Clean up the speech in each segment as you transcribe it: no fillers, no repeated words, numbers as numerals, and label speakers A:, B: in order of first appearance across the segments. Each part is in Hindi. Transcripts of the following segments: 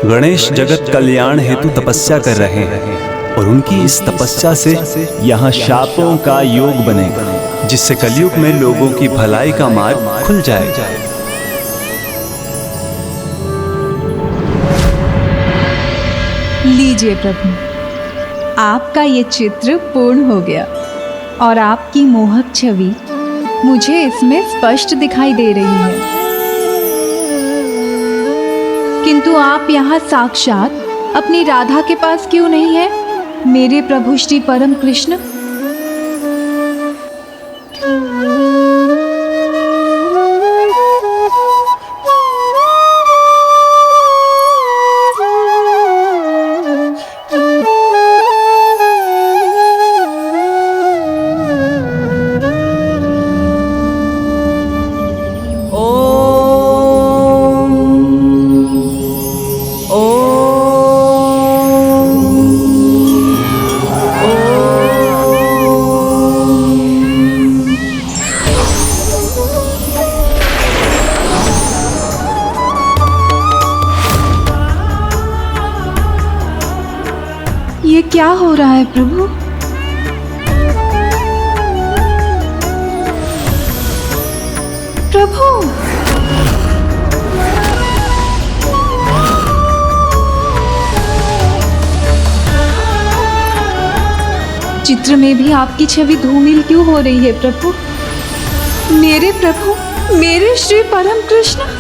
A: गणेश जगत कल्याण हेतु तपस्या कर रहे हैं और उनकी इस तपस्या से यहाँ शापों का योग बनेगा, जिससे कलयुग में लोगों की भलाई का मार्ग खुल जाएगा।
B: लीजिए प्रभु, आपका ये चित्र पूर्ण हो गया और आपकी मोहक छवि मुझे इसमें स्पष्ट दिखाई दे रही है। किंतु आप यहाँ साक्षात अपनी राधा के पास क्यों नहीं है, मेरे प्रभु श्री परम कृष्ण? ये क्या हो रहा है प्रभु? प्रभु, चित्र में भी आपकी छवि धूमिल क्यों हो रही है प्रभु? मेरे प्रभु, मेरे श्री परम कृष्ण।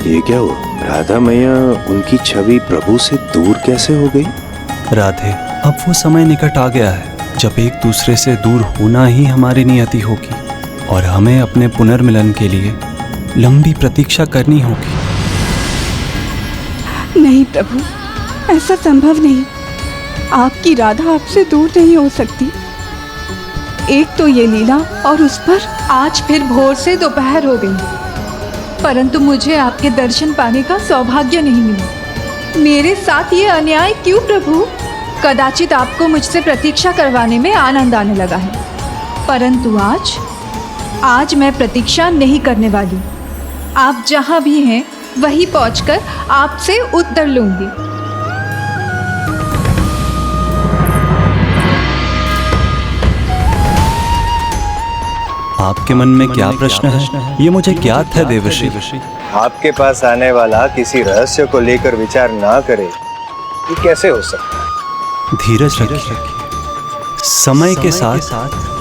C: ये क्या हुआ? राधा मैया उनकी छवि प्रभु से दूर कैसे हो गई?
A: राधे, अब वो समय निकट आ गया है जब एक दूसरे से दूर होना ही हमारी नियति होगी और हमें अपने पुनर्मिलन के लिए लंबी प्रतीक्षा करनी होगी।
B: नहीं प्रभु, ऐसा संभव नहीं। आपकी राधा आपसे दूर नहीं हो सकती। एक तो ये लीला और उस पर आज फिर भोर से दोपहर हो गई, परंतु मुझे आपके दर्शन पाने का सौभाग्य नहीं मिला। मेरे साथ ये अन्याय क्यों प्रभु? कदाचित आपको मुझसे प्रतीक्षा करवाने में आनंद आने लगा है, परंतु आज मैं प्रतीक्षा नहीं करने वाली। आप जहाँ भी हैं वहीं पहुँचकर आपसे उत्तर लूंगी।
A: आपके मन में क्या प्रश्न है, ये मुझे ज्ञात है देवर्षि।
C: आपके पास आने वाला किसी रहस्य को लेकर विचार ना करे, ये कैसे हो सकता है?
A: धीरज रखिए। समय के साथ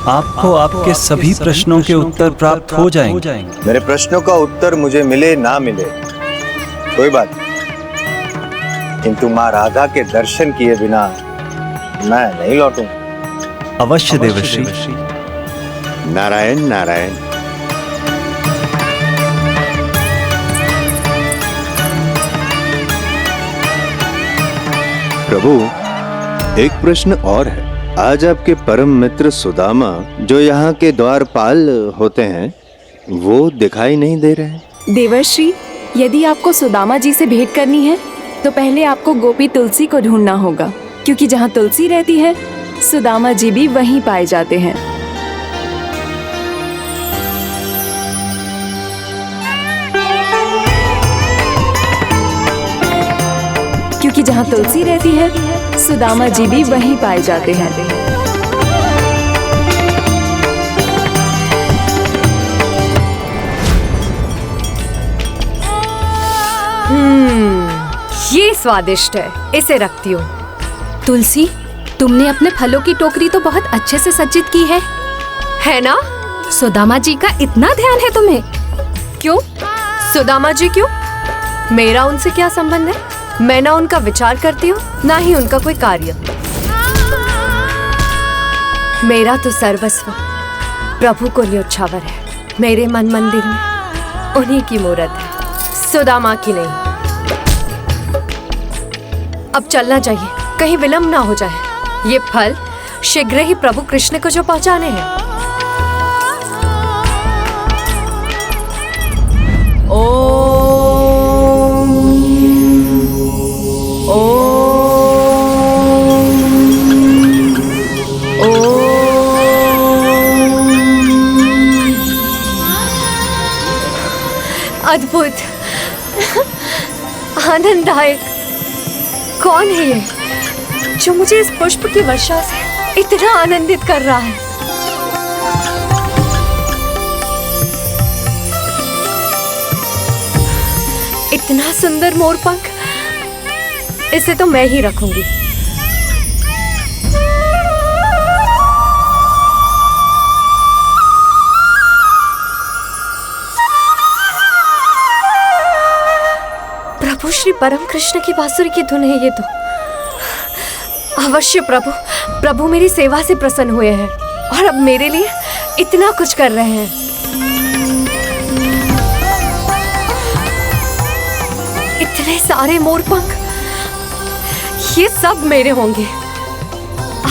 A: आपको आपके सभी प्रश्नों के उत्तर प्राप्त हो जाएंगे।
C: मेरे प्रश्नों का उत्तर मुझे मिले ना मिले कोई बात नहीं, किंतु माँ राधा के दर्शन किए बिना मैं नहीं लौटूंगा।
A: अवश्य देवर्षि।
C: नारायण नारायण। प्रभु, एक प्रश्न और है। आज आपके परम मित्र सुदामा, जो यहाँ के द्वारपाल होते हैं, वो दिखाई नहीं दे रहे।
D: देवर्षि, यदि आपको सुदामा जी से भेंट करनी है तो पहले आपको गोपी तुलसी को ढूंढना होगा, क्योंकि जहाँ तुलसी रहती है सुदामा जी भी वहीं पाए जाते हैं। क्योंकि जहाँ तुलसी रहती है सुदामा जी भी वहीं पाए जाते हैं।
E: ये स्वादिष्ट है, इसे रखती हूँ। तुलसी, तुमने अपने फलों की टोकरी तो बहुत अच्छे से सज्जित की है ना? सुदामा जी का इतना ध्यान है तुम्हें? क्यों? सुदामा जी क्यों? मेरा उनसे क्या संबंध है? मैं ना उनका विचार करती हूँ, ना ही उनका कोई कार्य। मेरा तो सर्वस्व प्रभु को न्योछावर है। मेरे मन मंदिर में उन्हीं की मूरत है, सुदामा की नहीं। अब चलना चाहिए, कहीं विलंब ना हो जाए। ये फल शीघ्र ही प्रभु कृष्ण को जो पहुंचाने हैं। अद्भुत, आनंददायक। कौन है ये जो मुझे इस पुष्प की वर्षा से इतना आनंदित कर रहा है? इतना सुंदर मोरपंख, इसे तो मैं ही रखूंगी। प्रभु श्री परम कृष्ण की बांसुरी की धुन है ये तो। अवश्य प्रभु मेरी सेवा से प्रसन्न हुए हैं और अब मेरे लिए इतना कुछ कर रहे हैं। इतने सारे मोरपंख, ये सब मेरे होंगे।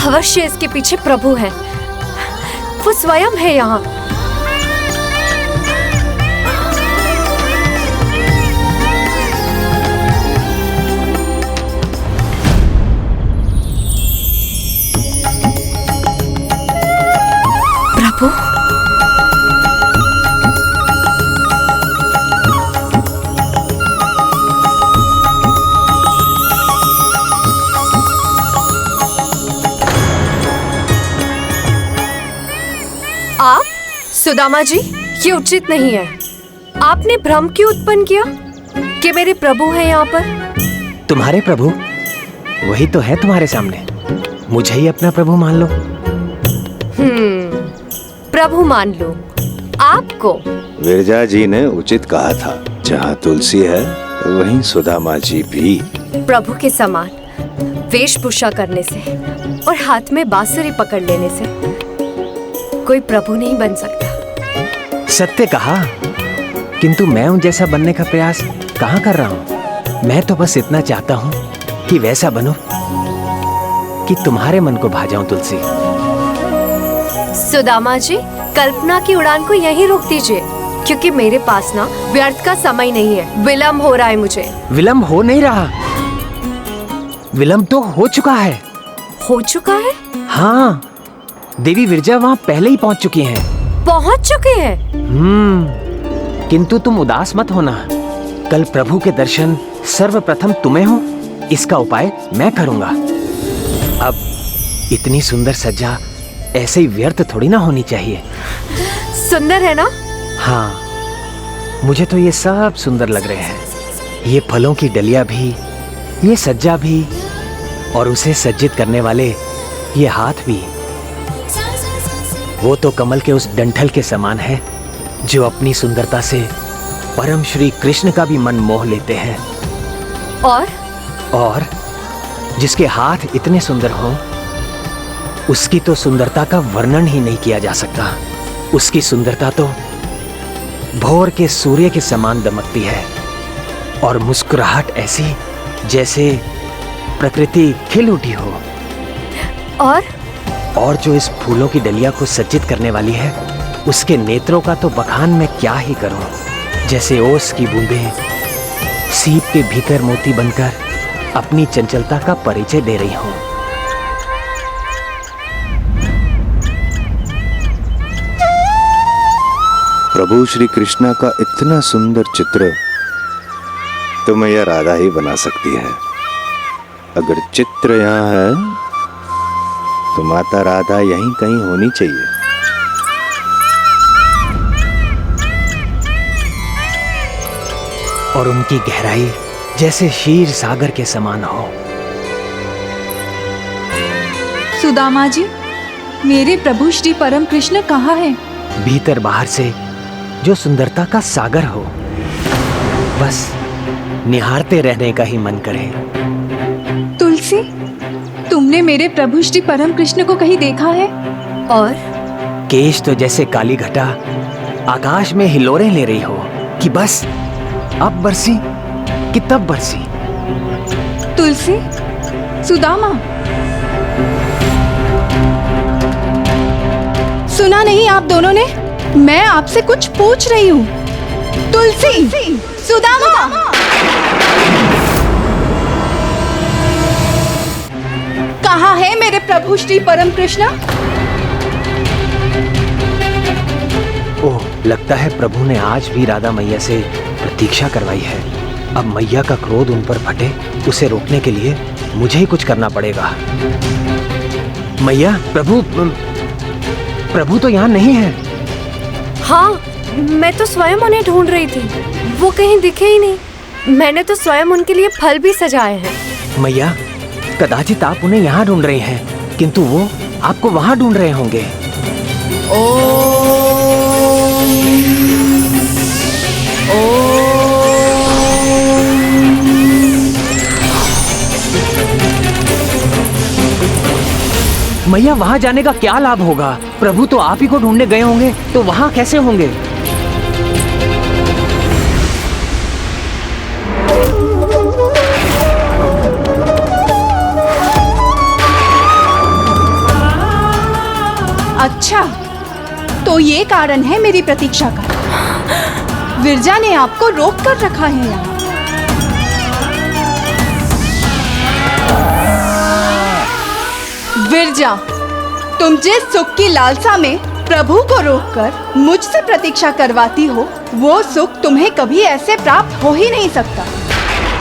E: अवश्य इसके पीछे प्रभु है, वो स्वयं है यहाँ। प्रभु, आप सुदामा जी, ये उचित नहीं है। आपने भ्रम क्यों उत्पन्न किया कि मेरे प्रभु हैं यहाँ पर?
F: तुम्हारे प्रभु वही तो है तुम्हारे सामने, मुझे ही अपना प्रभु मान लो।
E: प्रभु मान लो आपको।
C: विरजा जी ने उचित कहा था, जहाँ तुलसी है वहीं सुदामा जी भी।
E: प्रभु के समान वेशभूषा करने से और हाथ में बांसुरी पकड़ लेने से कोई प्रभु नहीं बन सकता।
F: सत्य कहा, किंतु मैं उन जैसा बनने का प्रयास कहाँ कर रहा हूँ। मैं तो बस इतना चाहता हूँ कि वैसा बनो कि तुम्हारे मन को भा जाऊं। तुलसी।
E: सुदामा जी, कल्पना की उड़ान को यहीं रोक दीजिए, क्योंकि मेरे पास ना व्यर्थ का समय नहीं है। विलंब हो रहा है मुझे।
F: विलंब हो नहीं रहा, विलंब तो हो चुका है।
E: हो चुका है?
F: हाँ, देवी विरजा वहाँ पहले ही पहुँच चुकी हैं।
E: पहुँच चुके हैं?
F: किंतु तुम उदास मत होना। कल प्रभु के दर्शन सर्वप्रथम तुम्हें हो, इसका उपाय मैं करूँगा। अब इतनी सुंदर सज्जा ऐसे ही व्यर्थ थोड़ी ना होनी चाहिए।
E: सुंदर है ना?
F: हाँ, मुझे तो ये सब सुंदर लग रहे हैं। ये फलों की डलिया भी, ये सज्जा भी, और उसे सज्जित करने वाले ये हाथ भी। वो तो कमल के उस डंठल के समान है जो अपनी सुंदरता से परम श्री कृष्ण का भी मन मोह लेते हैं। और जिसके हाथ इतने सुंदर हों, उसकी तो सुंदरता का वर्णन ही नहीं किया जा सकता। उसकी सुंदरता तो भोर के सूर्य के समान दमकती है, और मुस्कुराहट ऐसी जैसे प्रकृति खिल उठी हो। और जो इस फूलों की डलिया को सज्जित करने वाली है, उसके नेत्रों का तो बखान मैं क्या ही करूं। जैसे ओस की बूंदें सीप के भीतर मोती बनकर अपनी चंचलता का परिचय दे रही हूं।
C: प्रभु श्री कृष्णा का इतना सुंदर चित्र तो मैया राधा ही बना सकती है। अगर चित्र यहाँ है तो माता राधा यहीं कहीं होनी चाहिए।
F: और उनकी गहराई जैसे क्षीर सागर के समान हो।
B: सुदामा जी, मेरे प्रभु श्री परम कृष्ण कहाँ हैं?
F: भीतर बाहर से जो सुंदरता का सागर हो, बस निहारते रहने का ही मन करे।
B: तुलसी, तुमने मेरे प्रभु श्री परम कृष्ण को कहीं देखा है?
E: और
F: केश तो जैसे काली घटा आकाश में हिलोरें ले रही हो कि बस अब बरसी कि तब बरसी।
B: तुलसी, सुदामा, सुना नहीं आप दोनों ने? मैं आपसे कुछ पूछ रही हूँ। तुलसी, सुदामा, कहाँ है मेरे प्रभु श्री परम कृष्ण?
F: ओह, लगता है प्रभु ने आज भी राधा मैया से प्रतीक्षा करवाई है। अब मैया का क्रोध उन पर फटे, उसे रोकने के लिए मुझे ही कुछ करना पड़ेगा। मैया, प्रभु तो यहाँ नहीं है।
E: हाँ, मैं तो स्वयं उन्हें ढूंढ रही थी, वो कहीं दिखे ही नहीं। मैंने तो स्वयं उनके लिए फल भी सजाए हैं।
F: मैया, कदाचित आप उन्हें यहाँ ढूंढ रहे हैं, किंतु वो आपको वहाँ ढूंढ रहे होंगे। मैया, वहाँ जाने का क्या लाभ होगा? प्रभु तो आप ही को ढूंढने गए होंगे, तो वहाँ कैसे होंगे?
B: अच्छा, तो ये कारण है मेरी प्रतीक्षा का। विरजा ने आपको रोक कर रखा है यहाँ। विरजा, तुम जिस सुख की लालसा में प्रभु को रोककर मुझसे प्रतीक्षा करवाती हो, वो सुख तुम्हें कभी ऐसे प्राप्त हो ही नहीं सकता,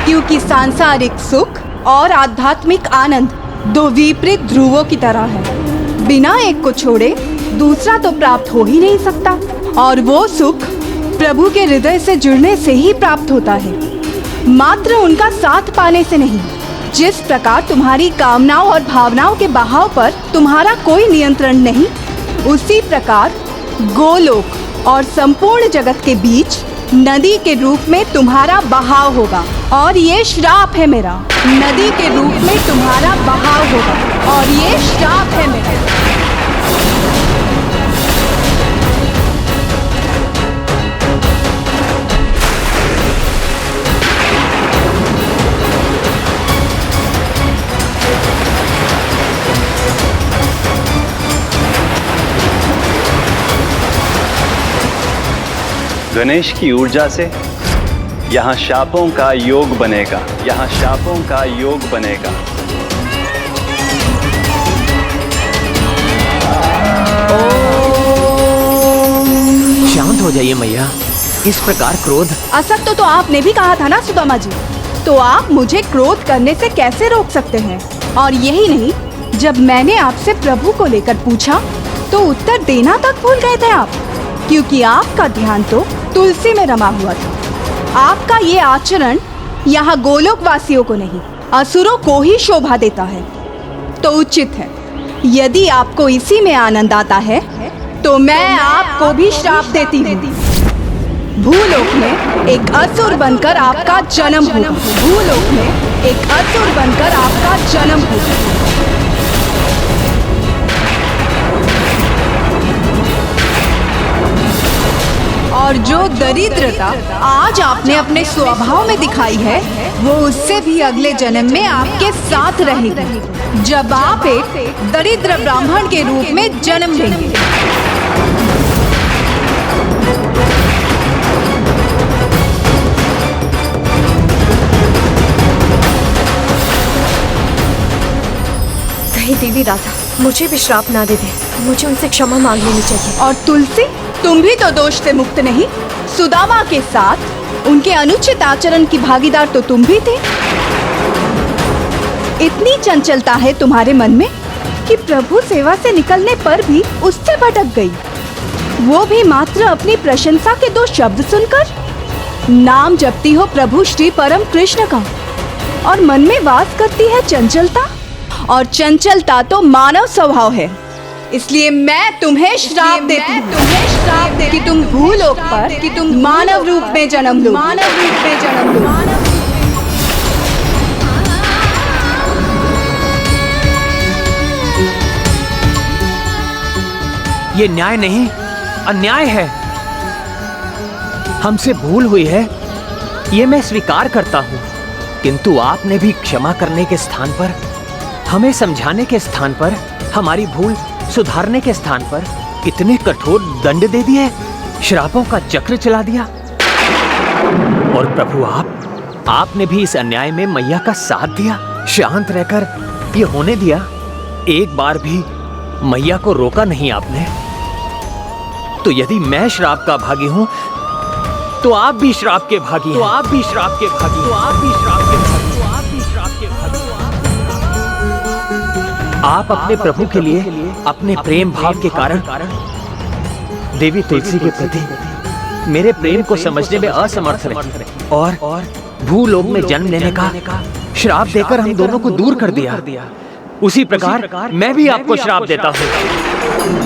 B: क्योंकि सांसारिक सुख और आध्यात्मिक आनंद दो विपरीत ध्रुवों की तरह है। बिना एक को छोड़े दूसरा तो प्राप्त हो ही नहीं सकता, और वो सुख प्रभु के हृदय से जुड़ने से ही प्राप्त होता है, मात्र उनका साथ पाने से नहीं। जिस प्रकार तुम्हारी कामनाओं और भावनाओं के बहाव पर तुम्हारा कोई नियंत्रण नहीं, उसी प्रकार गोलोक और संपूर्ण जगत के बीच नदी के रूप में तुम्हारा बहाव होगा। और ये श्राप है मेरा, नदी के रूप में तुम्हारा बहाव होगा, और ये श्राप है मेरा।
A: गणेश की ऊर्जा से यहाँ शापों का योग बनेगा, यहाँ शापों का योग बनेगा।
F: शांत हो जाइए मैया, इस प्रकार क्रोध।
B: असत्य तो आपने भी कहा था ना सुदामा जी, तो आप मुझे क्रोध करने से कैसे रोक सकते हैं? और यही नहीं, जब मैंने आपसे प्रभु को लेकर पूछा तो उत्तर देना तक भूल गए थे आप, क्योंकि आपका ध्यान तो तुलसी में रमा हुआ था। आपका ये आचरण यहाँ गोलोक वासियों को नहीं, असुरों को ही शोभा देता है। तो उचित है, यदि आपको इसी में आनंद आता है तो मैं आपको भी श्राप देती हूँ। भूलोक में एक असुर बनकर आपका जन्म होगा। भूलोक में एक असुर बनकर आपका जन्म होगा। और जो दरिद्रता आज आपने अपने स्वभाव में दिखाई है, वो उससे भी अगले जन्म में आपके साथ रहेगी, जब आप एक दरिद्र ब्राह्मण के रूप में जन्म लेंगे।
E: कहीं देवी राधा मुझे भी श्राप ना दे दे, मुझे उनसे क्षमा मांग लेनी चाहिए।
B: और तुलसी, तुम भी तो दोष से मुक्त नहीं। सुदामा के साथ उनके अनुचित आचरण की भागीदार तो तुम भी थे। इतनी चंचलता है तुम्हारे मन में कि प्रभु सेवा से निकलने पर भी उससे भटक गई, वो भी मात्र अपनी प्रशंसा के दो शब्द सुनकर। नाम जपती हो प्रभु श्री परम कृष्ण का, और मन में वास करती है चंचलता, और चंचलता तो मानव स्वभाव है। इसलिए मैं तुम्हें श्राप देती हूँ कि तुम भूलोक पर कि तुम मानव रूप में जन्म लो। मानव रूप में जन्म लो।
F: ये न्याय नहीं, अन्याय है। हमसे भूल हुई है, ये मैं स्वीकार करता हूं, किंतु आपने भी क्षमा करने के स्थान पर, हमें समझाने के स्थान पर, हमारी भूल सुधारने के स्थान पर इतने कठोर दंड दे दिए, श्रापों का चक्र चला दिया। और प्रभु आपने भी इस अन्याय में मैया का साथ दिया, शांत रहकर ये होने दिया। एक बार भी मैया को रोका नहीं आपने। तो यदि मैं श्राप का भागी हूं, तो आप भी श्राप के भागी हैं। तो आप भी श्राप के भागी, तो आप भी श्राप के भागी, तो आप भी श्राप के भागी। आप अपने प्रभु के लिए अपने प्रेम भाव के कारण देवी तुलसी के प्रति मेरे प्रेम को समझने में असमर्थ रहे और भूलोक में जन्म लेने का श्राप देकर हम दोनों को दूर कर दिया। उसी प्रकार मैं भी आपको श्राप देता हूँ।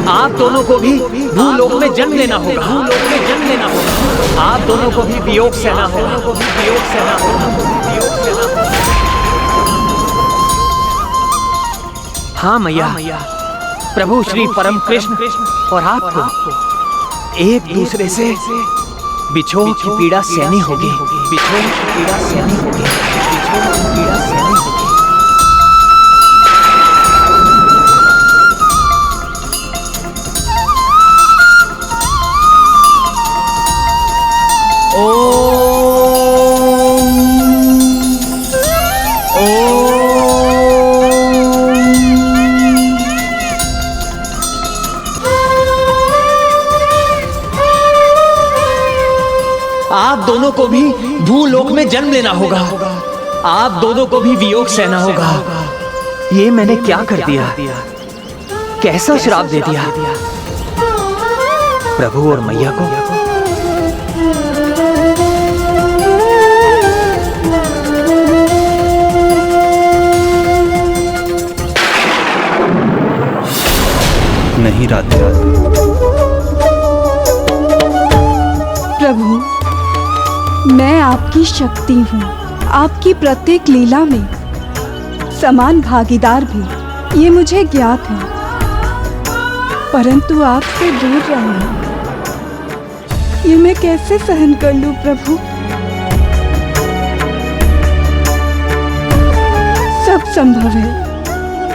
F: आप दोनों को भी भूलोक में जन्म लेना होगा। भूलोक में जन्म लेना होगा। आप दोनों को भी वियोग सहना होगा। वियोग सहना होगा। वियोग सहना होगा। हाँ मैया, प्रभु श्री परम कृष्ण और आपको एक दूसरे से बिछोह की पीड़ा सहनी होगी। बिछोह की पीड़ा सहनी होगी। बिछोह की पीड़ा सहनी होगी। आप दोनों को भी भूलोक में जन्म लेना होगा। आप दोनों को भी वियोग सहना होगा। ये मैंने क्या कर दिया? कैसा श्राप दे दिया प्रभु और मैया को?
A: नहीं राधे।
B: प्रभु, मैं आपकी शक्ति हूँ, आपकी प्रत्येक लीला में समान भागीदार भी, ये मुझे ज्ञात है। परंतु आपसे दूर रहना, ये मैं कैसे सहन कर लूं प्रभु? सब संभव है,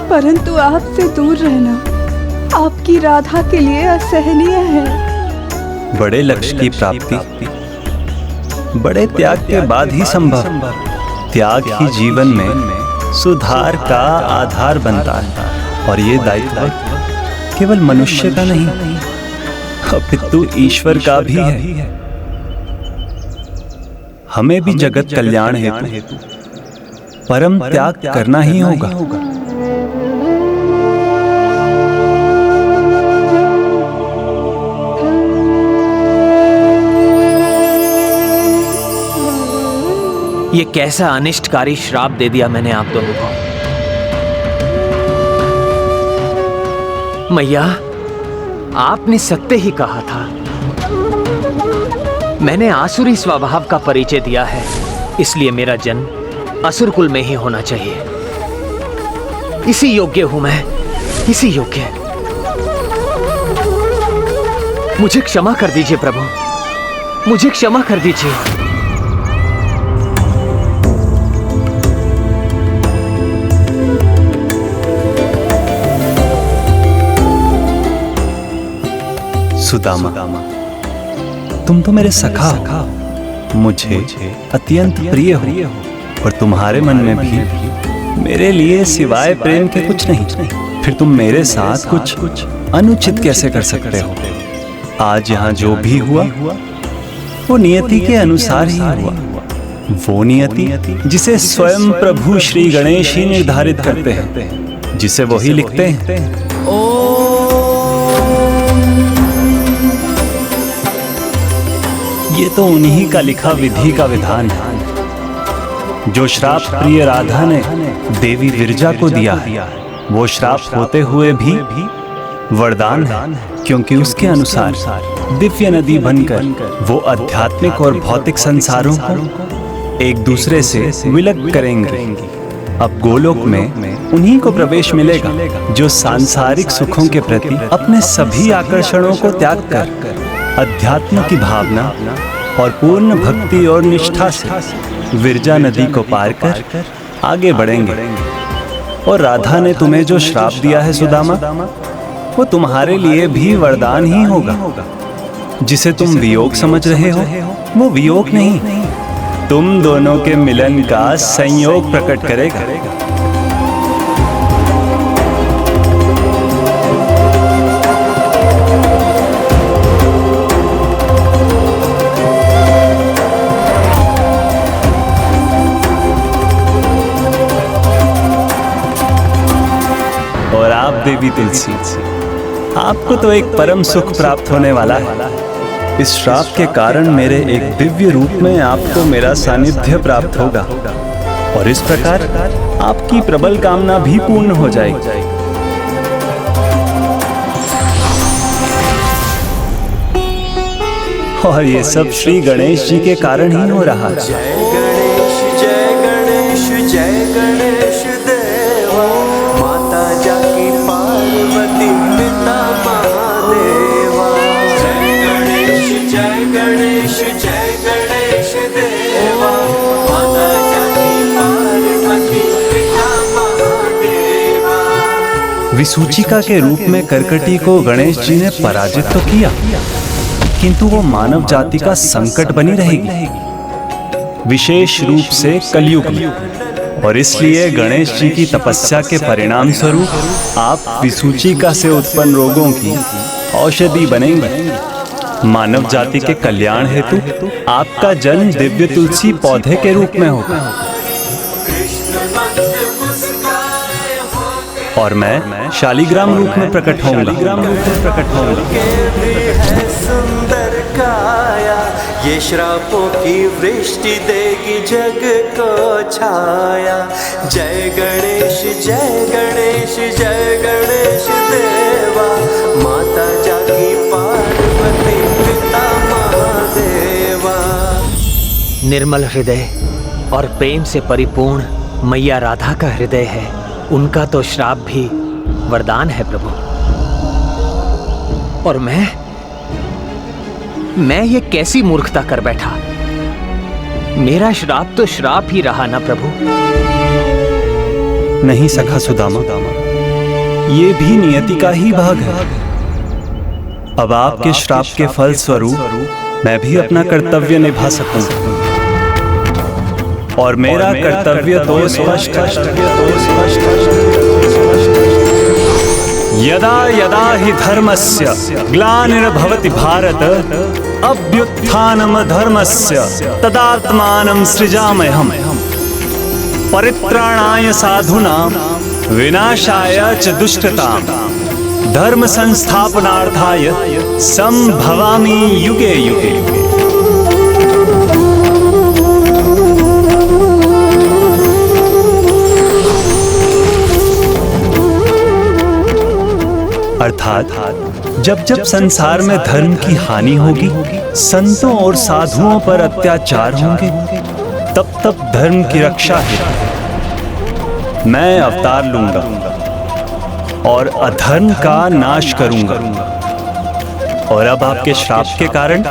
B: परंतु आपसे दूर रहना आपकी राधा के लिए असहनीय है।
A: बड़े लक्ष्य की प्राप्ति बड़े त्याग के बाद ही संभव। त्याग ही जीवन में सुधार का आधार बनता है और ये दायित्व केवल मनुष्य का नहीं, अपितु ईश्वर का भी है। हमें भी जगत कल्याण हेतु परम त्याग करना ही होगा।
F: ये कैसा अनिष्टकारी श्राप दे दिया मैंने आप दोनों को। मैया, आपने सत्य ही कहा था। मैंने आसुरी स्वभाव का परिचय दिया है, इसलिए मेरा जन्म असुर कुल में ही होना चाहिए। इसी योग्य हूं मैं, इसी योग्य। मुझे क्षमा कर दीजिए प्रभु, मुझे क्षमा कर दीजिए।
A: सुदामा, तुम तो मेरे सखा हो, मुझे अत्यंत प्रिय हो और तुम्हारे मन में भी मेरे लिए सिवाय प्रेम के कुछ नहीं। फिर तुम मेरे साथ कुछ अनुचित कैसे कर सकते हो? आज यहाँ जो भी हुआ वो नियति के अनुसार ही हुआ। वो नियति जिसे स्वयं प्रभु श्री गणेश ही निर्धारित करते हैं, जिसे वही लिखते हैं। ये तो उन्हीं का लिखा विधि का विधान है। जो श्राप प्रिय राधा ने देवी विरजा को दिया है, वो श्राप होते हुए भी वरदान है, क्योंकि उसके अनुसार दिव्य नदी बनकर वो आध्यात्मिक और भौतिक संसारों को एक दूसरे से विलग करेंगे। अब गोलोक में उन्हीं को प्रवेश मिलेगा जो सांसारिक सुखों के प्रति अपने सभी आकर्षणों को त्याग कर अध्यात्म की भावना और पूर्ण भक्ति और निष्ठा से विरजा नदी को पार कर आगे बढ़ेंगे। और राधा ने तुम्हें जो श्राप दिया है सुदामा, वो तुम्हारे लिए भी वरदान ही होगा। जिसे तुम वियोग समझ रहे हो, वो वियोग नहीं, तुम दोनों के मिलन का संयोग प्रकट करेगा। और आप देवी तुलसी, आपको तो एक परम सुख प्राप्त होने वाला है। इस श्राप के कारण मेरे एक दिव्य रूप में आपको मेरा सानिध्य प्राप्त होगा और इस प्रकार आपकी प्रबल कामना भी पूर्ण हो जाएगी। और ये सब श्री गणेश जी के कारण ही हो रहा है।
G: जय गणेश जय गणेश जय गणेश देवा, माता जाकी पार्वती पिता महादेवा। जय गणेश जय गणेश जय गणेश देवा, माता जाकी पार्वती पिता महादेवा।
A: विसूचिका के रूप में करकटी को गणेश जी ने पराजित तो किया, किंतु वो मानव जाति का संकट बनी रहेगी, विशेष रूप से कलयुग में। और इसलिए गणेश जी की तपस्या के परिणाम स्वरूप आप विसूचिका से उत्पन्न रोगों की औषधि बनेंगे। मानव जाति के कल्याण हेतु आपका जन्म दिव्य तुलसी पौधे के रूप में होगा। और मैं शालिग्राम रूप में प्रकट होऊंगा।
G: सुंदर काया, ये श्रापों की वृष्टि देगी जग को छाया। जय गणेश जय गणेश जय गणेश देवा, माता जाकी पार्वती पिता महादेवा।
F: निर्मल हृदय और प्रेम से परिपूर्ण मैया राधा का हृदय है, उनका तो श्राप भी वरदान है प्रभु। और मैं ये कैसी मूर्खता कर बैठा। मेरा श्राप तो श्राप ही रहा ना प्रभु।
A: नहीं सखा सुदामा, ये भी नियति का ही भाग है। अब आपके श्राप के फल स्वरूप मैं भी अपना कर्तव्य निभा सकूंगा। और मेरा कर्तव्य तो स्पष्ट है। यदा यदा हि धर्मस्य ग्लानिर्भवति भारत, अभ्युत्थानम धर्मस्य तदात्मानं सृजाम्यहम्। परित्राणाय साधूनां विनाशाय च दुष्टतां, धर्म संस्थापनार्थाय संभवामि युगे युगे। अर्थात जब जब संसार में धर्म की हानि होगी, संतों और साधुओं पर अत्याचार होंगे, तब तब धर्म की रक्षा हेतु मैं अवतार लूंगा और अधर्म का नाश करूंगा। और अब आपके श्राप के कारण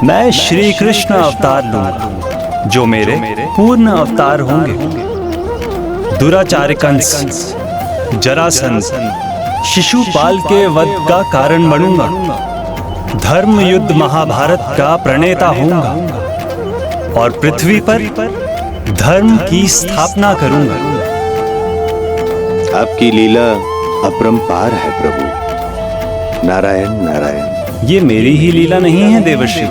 A: मैं श्री कृष्ण अवतार लूंगा, जो मेरे पूर्ण अवतार होंगे। दुराचार कंस, जरासंध, शिशुपाल के वध का कारण बनूंगा। धर्म युद्ध महाभारत का प्रणेता होऊंगा और पृथ्वी पर धर्म की स्थापना करूंगा।
C: आपकी लीला अपरंपार है प्रभु। नारायण नारायण।
A: ये मेरी ही लीला नहीं है देवर्षि,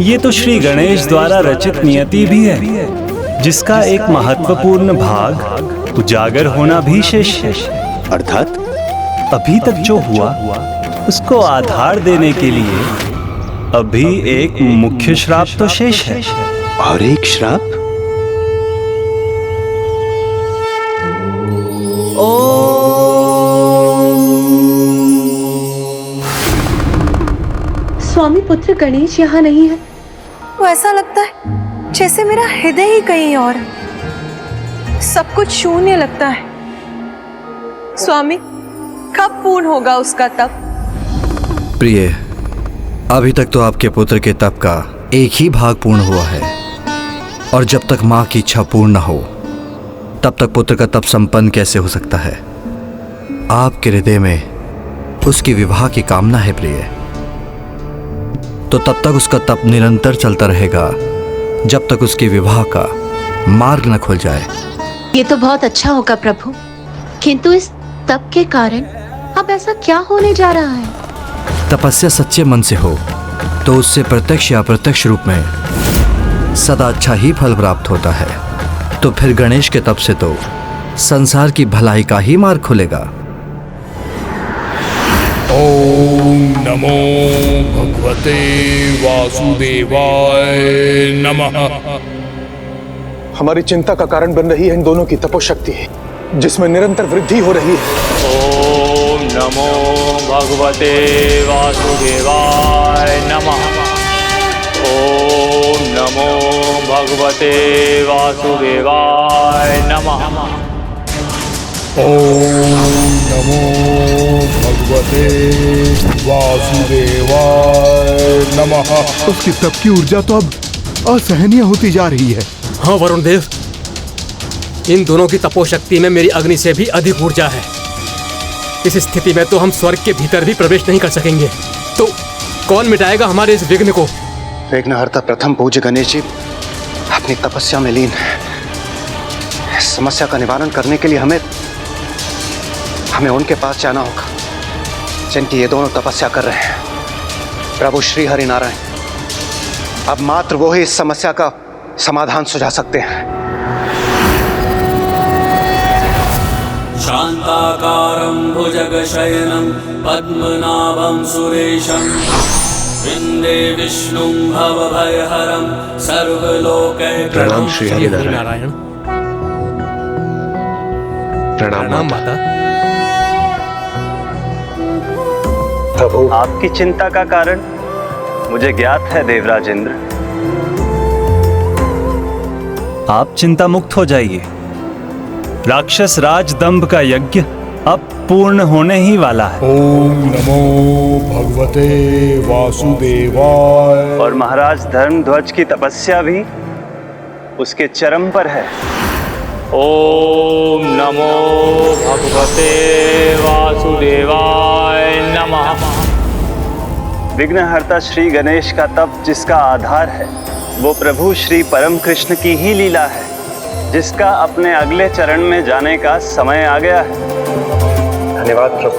A: ये तो श्री गणेश द्वारा रचित नियति भी है, जिसका एक महत्वपूर्ण भाग उजागर होना भी शेष है।
C: अर्थात
A: अभी तक जो हुआ उसको आधार देने के लिए अभी एक मुख्य श्राप तो शेष है।
C: और एक श्राप?
H: स्वामी पुत्र गणेश यहाँ नहीं है। वो ऐसा लगता है जैसे मेरा हृदय ही कहीं और है।
I: सब कुछ शून्य लगता है। स्वामी, कब पूर्ण होगा उसका तप?
J: प्रिय, अभी तक तो आपके पुत्र के तप का एक ही भाग पूर्ण हुआ है, और जब तक मां की इच्छा पूर्ण न हो तब तक पुत्र का तप संपन्न कैसे हो सकता है? आपके हृदय में उसकी विवाह की कामना है प्रिय, तो तब तक उसका तप निरंतर चलता रहेगा जब तक उसके विवाह का मार्ग न खुल जाए।
H: ये तो बहुत अच्छा होगा प्रभु, किंतु इस तप के कारण अब ऐसा क्या होने जा रहा है?
J: तपस्या सच्चे मन से हो तो उससे प्रत्यक्ष या अप्रत्यक्ष रूप में सदा अच्छा ही फल प्राप्त होता है। तो फिर गणेश के तप से तो संसार की भलाई का ही मार्ग खुलेगा।
K: ओम नमो भगवते वासुदेवाय नमः।
L: हमारी चिंता का कारण बन रही है इन दोनों की तपोशक्ति, जिसमें निरंतर वृद्धि हो रही है।
M: ओम नमो भगवते वासुदेवाय नमः। ओम नमो भगवते वासुदेवाय नमः।
K: ओम नमो भगवते वासुदेवाय नमः।
L: उसकी तप की ऊर्जा तो अब असहनीय होती जा रही है।
N: हाँ वरुण देव, इन दोनों की तपोशक्ति में मेरी अग्नि से भी अधिक ऊर्जा है। इस स्थिति में तो हम स्वर्ग के भीतर भी प्रवेश नहीं कर सकेंगे। तो कौन मिटाएगा हमारे इस विघ्न को?
O: विघ्नहर्ता प्रथम पूज्य गणेश जी अपनी तपस्या में लीन है। इस समस्या का निवारण करने के लिए हमें उनके पास जाना होगा जिनकी ये दोनों तपस्या कर रहे हैं, प्रभु श्री हरि नारायण। अब मात्र वो ही इस समस्या का समाधान सुझा सकते हैं।
G: शांताकारं भुजगशयनं पद्मनाभं सुरेशं वन्दे विष्णुं भवभयहरं सर्वलोकैकनाथं।
L: प्रणाम श्री हरि नारायण।
N: प्रणाम माता।
A: प्रभु, आपकी चिंता का कारण मुझे ज्ञात है देवराज इंद्र। आप चिंता मुक्त हो जाइए। राक्षस राज दंभ का यज्ञ अब पूर्ण होने ही वाला है।
K: ओम नमो भगवते वासुदेवाय।
A: और महाराज धर्मध्वज की तपस्या भी उसके चरम पर है।
M: ओम नमो भगवते वासुदेवाय नमः।
A: विघ्नहर्ता श्री गणेश का तप जिसका आधार है वो प्रभु श्री परम कृष्ण की ही लीला है, जिसका अपने अगले चरण में जाने का समय आ गया है।
L: धन्यवाद प्रभु।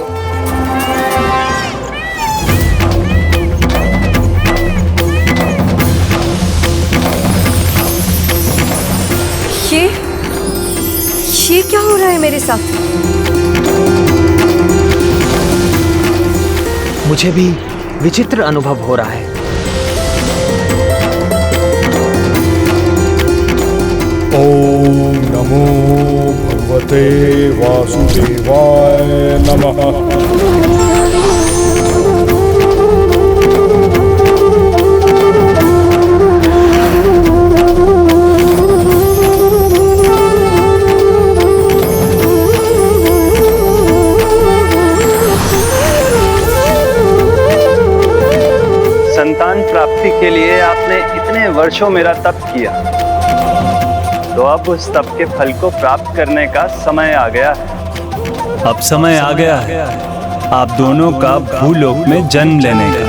D: ये क्या हो रहा है मेरे साथ?
F: मुझे भी विचित्र अनुभव हो रहा है।
K: ओम नमो भगवते वासुदेवाय नमः।
A: संतान प्राप्ति के लिए आपने इतने वर्षों मेरा तप किया, तो अब उस तप के फल को प्राप्त करने का समय आ गया है।
P: अब समय आ गया है आप दोनों का भूलोक में जन्म लेने का।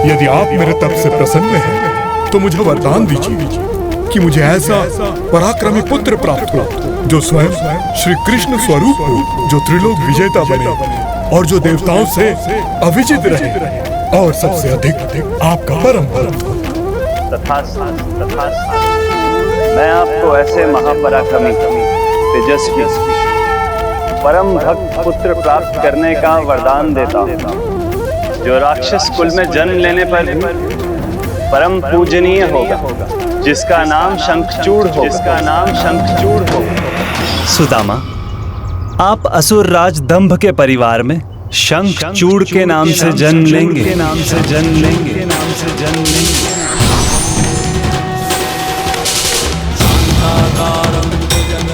K: यदि आप मेरे तप से प्रसन्न हैं, तो मुझे वरदान दीजिए कि मुझे ऐसा पराक्रमी पुत्र प्राप्त हो जो स्वयं श्री कृष्ण स्वरूप हो, जो त्रिलोक विजेता बने और जो देवताओं से अविजित रहे और सबसे अधिक आपका परम भक्त हो।
A: तथास्तु, तथास्तु। मैं आपको ऐसे महापराक्रमी, तेजस्वी, परम भक्त पुत्र प्राप्त करने का वरदान देता हूँ, जो राक्षस कुल में जन्म लेने पर भी परम पूजनीय होगा, जिसका नाम शंखचूड़ हो, जिसका नाम शंखचूड़ हो।
P: सुदामा, आप असुर राज दंभ के परिवार में शंखचूड़ के नाम से जन्म लेंगे, के नाम से जन्म लेंगे, के नाम से जन्म लेंगे।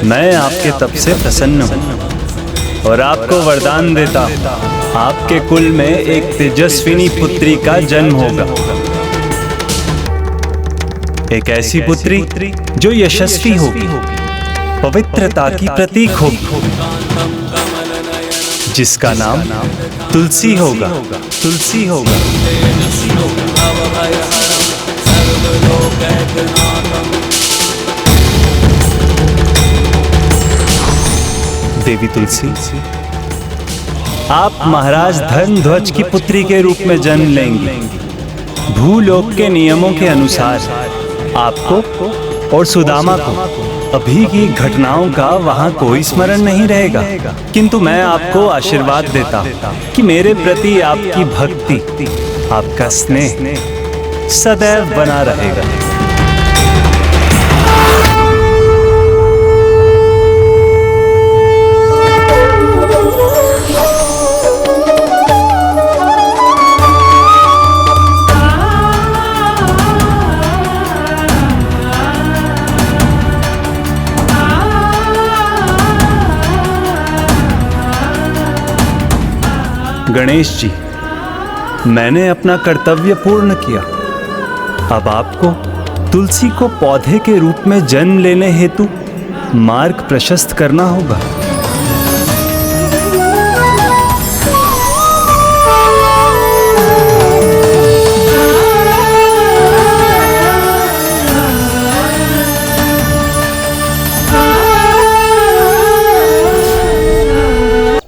P: मैं आपके तप से प्रसन्न हूँ और आपको वरदान देता हूँ, आपके कुल में एक तेजस्विनी पुत्री का जन्म होगा। एक ऐसी पुत्री जो यशस्वी होगी, पवित्रता की प्रतीक होगी, जिसका नाम तुलसी होगा। तुलसी होगा। देवी तुलसी, आप महाराज धर्मध्वज की पुत्री के रूप में जन्म लेंगी। भूलोक के नियमों के अनुसार आपको और सुदामा को अभी की घटनाओं का वहां कोई स्मरण नहीं रहेगा, किंतु मैं आपको आशीर्वाद देता हूं कि मेरे प्रति आपकी भक्ति, आपका स्नेह सदैव बना रहेगा। गणेश जी, मैंने अपना कर्तव्य पूर्ण किया। अब आपको तुलसी को पौधे के रूप में जन्म लेने हेतु मार्ग प्रशस्त करना होगा।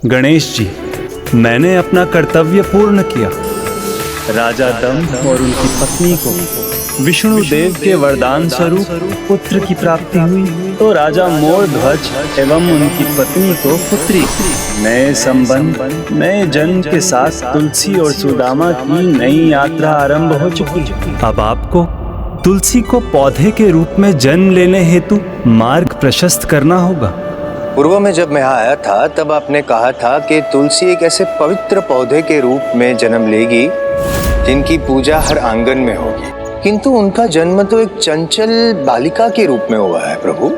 P: गणेश जी, मैंने अपना कर्तव्य पूर्ण किया। राजा दंभ और उनकी पत्नी को विष्णु देव के वरदान स्वरूप पुत्र की प्राप्ति हुई, तो राजा मोरध्वज एवं उनकी पत्नी को पुत्री। नए संबंध, नए जन्म के साथ तुलसी और सुदामा की नई यात्रा आरंभ हो चुकी है। अब आपको तुलसी को पौधे के रूप में जन्म लेने हेतु मार्ग प्रशस्त करना होगा।
C: पूर्व में जब मैं आया था तब आपने कहा था कि तुलसी एक ऐसे पवित्र पौधे के रूप में जन्म लेगी जिनकी पूजा हर आंगन में होगी, किंतु उनका जन्म तो एक चंचल बालिका के रूप में हुआ है प्रभु।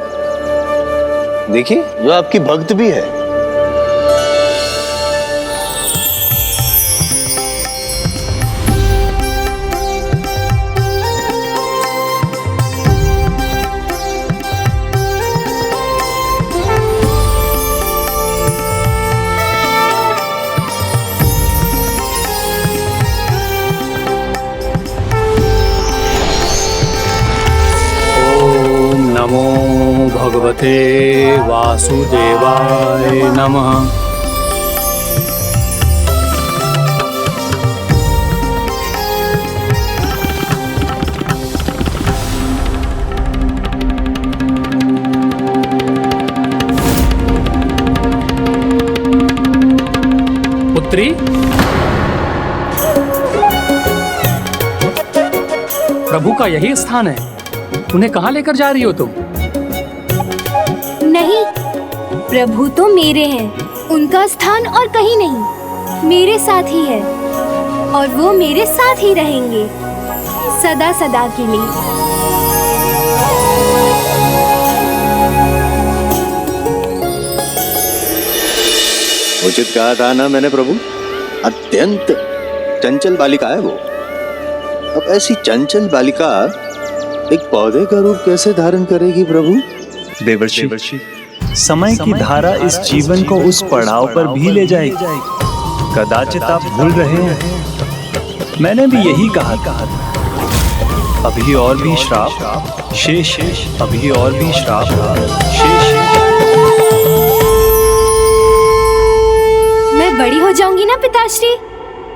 C: देखिए, जो आपकी भक्त भी है।
M: नमो भगवते वासुदेवाय नमः।
N: पुत्री, प्रभु का यही स्थान है। उन्हें कहाँ लेकर जा रही हो तुम?
Q: नहीं, प्रभु तो मेरे हैं, उनका स्थान और कहीं नहीं, मेरे साथ ही है और वो मेरे साथ ही रहेंगे सदा सदा के लिए।
C: उचित कहा था ना मैंने प्रभु, अत्यंत चंचल बालिका है वो। अब ऐसी चंचल बालिका एक पौधे का रूप कैसे धारण करेगी प्रभु?
P: देवर्षि, समय की धारा इस जीवन को उस पड़ाव पर भी ले जाएगी। कदाचित आप भूल रहे हैं, मैंने भी यही कहा था। अभी और भी श्राप शेष, अभी और भी श्राप शेष।
Q: मैं बड़ी हो जाऊंगी ना पिताश्री,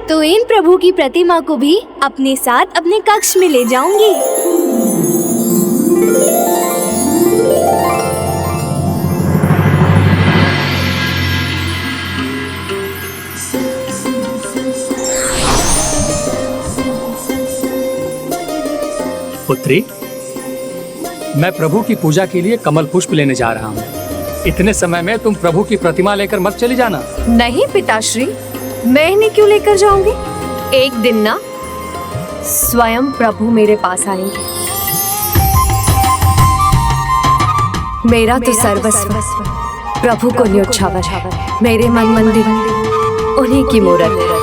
Q: तो इन प्रभु की प्रतिमा को भी अपने साथ अपने कक्ष में ले जाऊंगी।
N: पुत्री, मैं प्रभु की पूजा के लिए कमल पुष्प लेने जा रहा हूँ। इतने समय में तुम प्रभु की प्रतिमा लेकर मत चली जाना।
E: नहीं पिताश्री, मैं इन्हें क्यों लेकर जाऊंगी? एक दिन ना स्वयं प्रभु मेरे पास आएंगे। मेरा तो सर्वस्व प्रभु को न्योछावर है। मेरे मन मंदिर उन्हीं की मूरत है।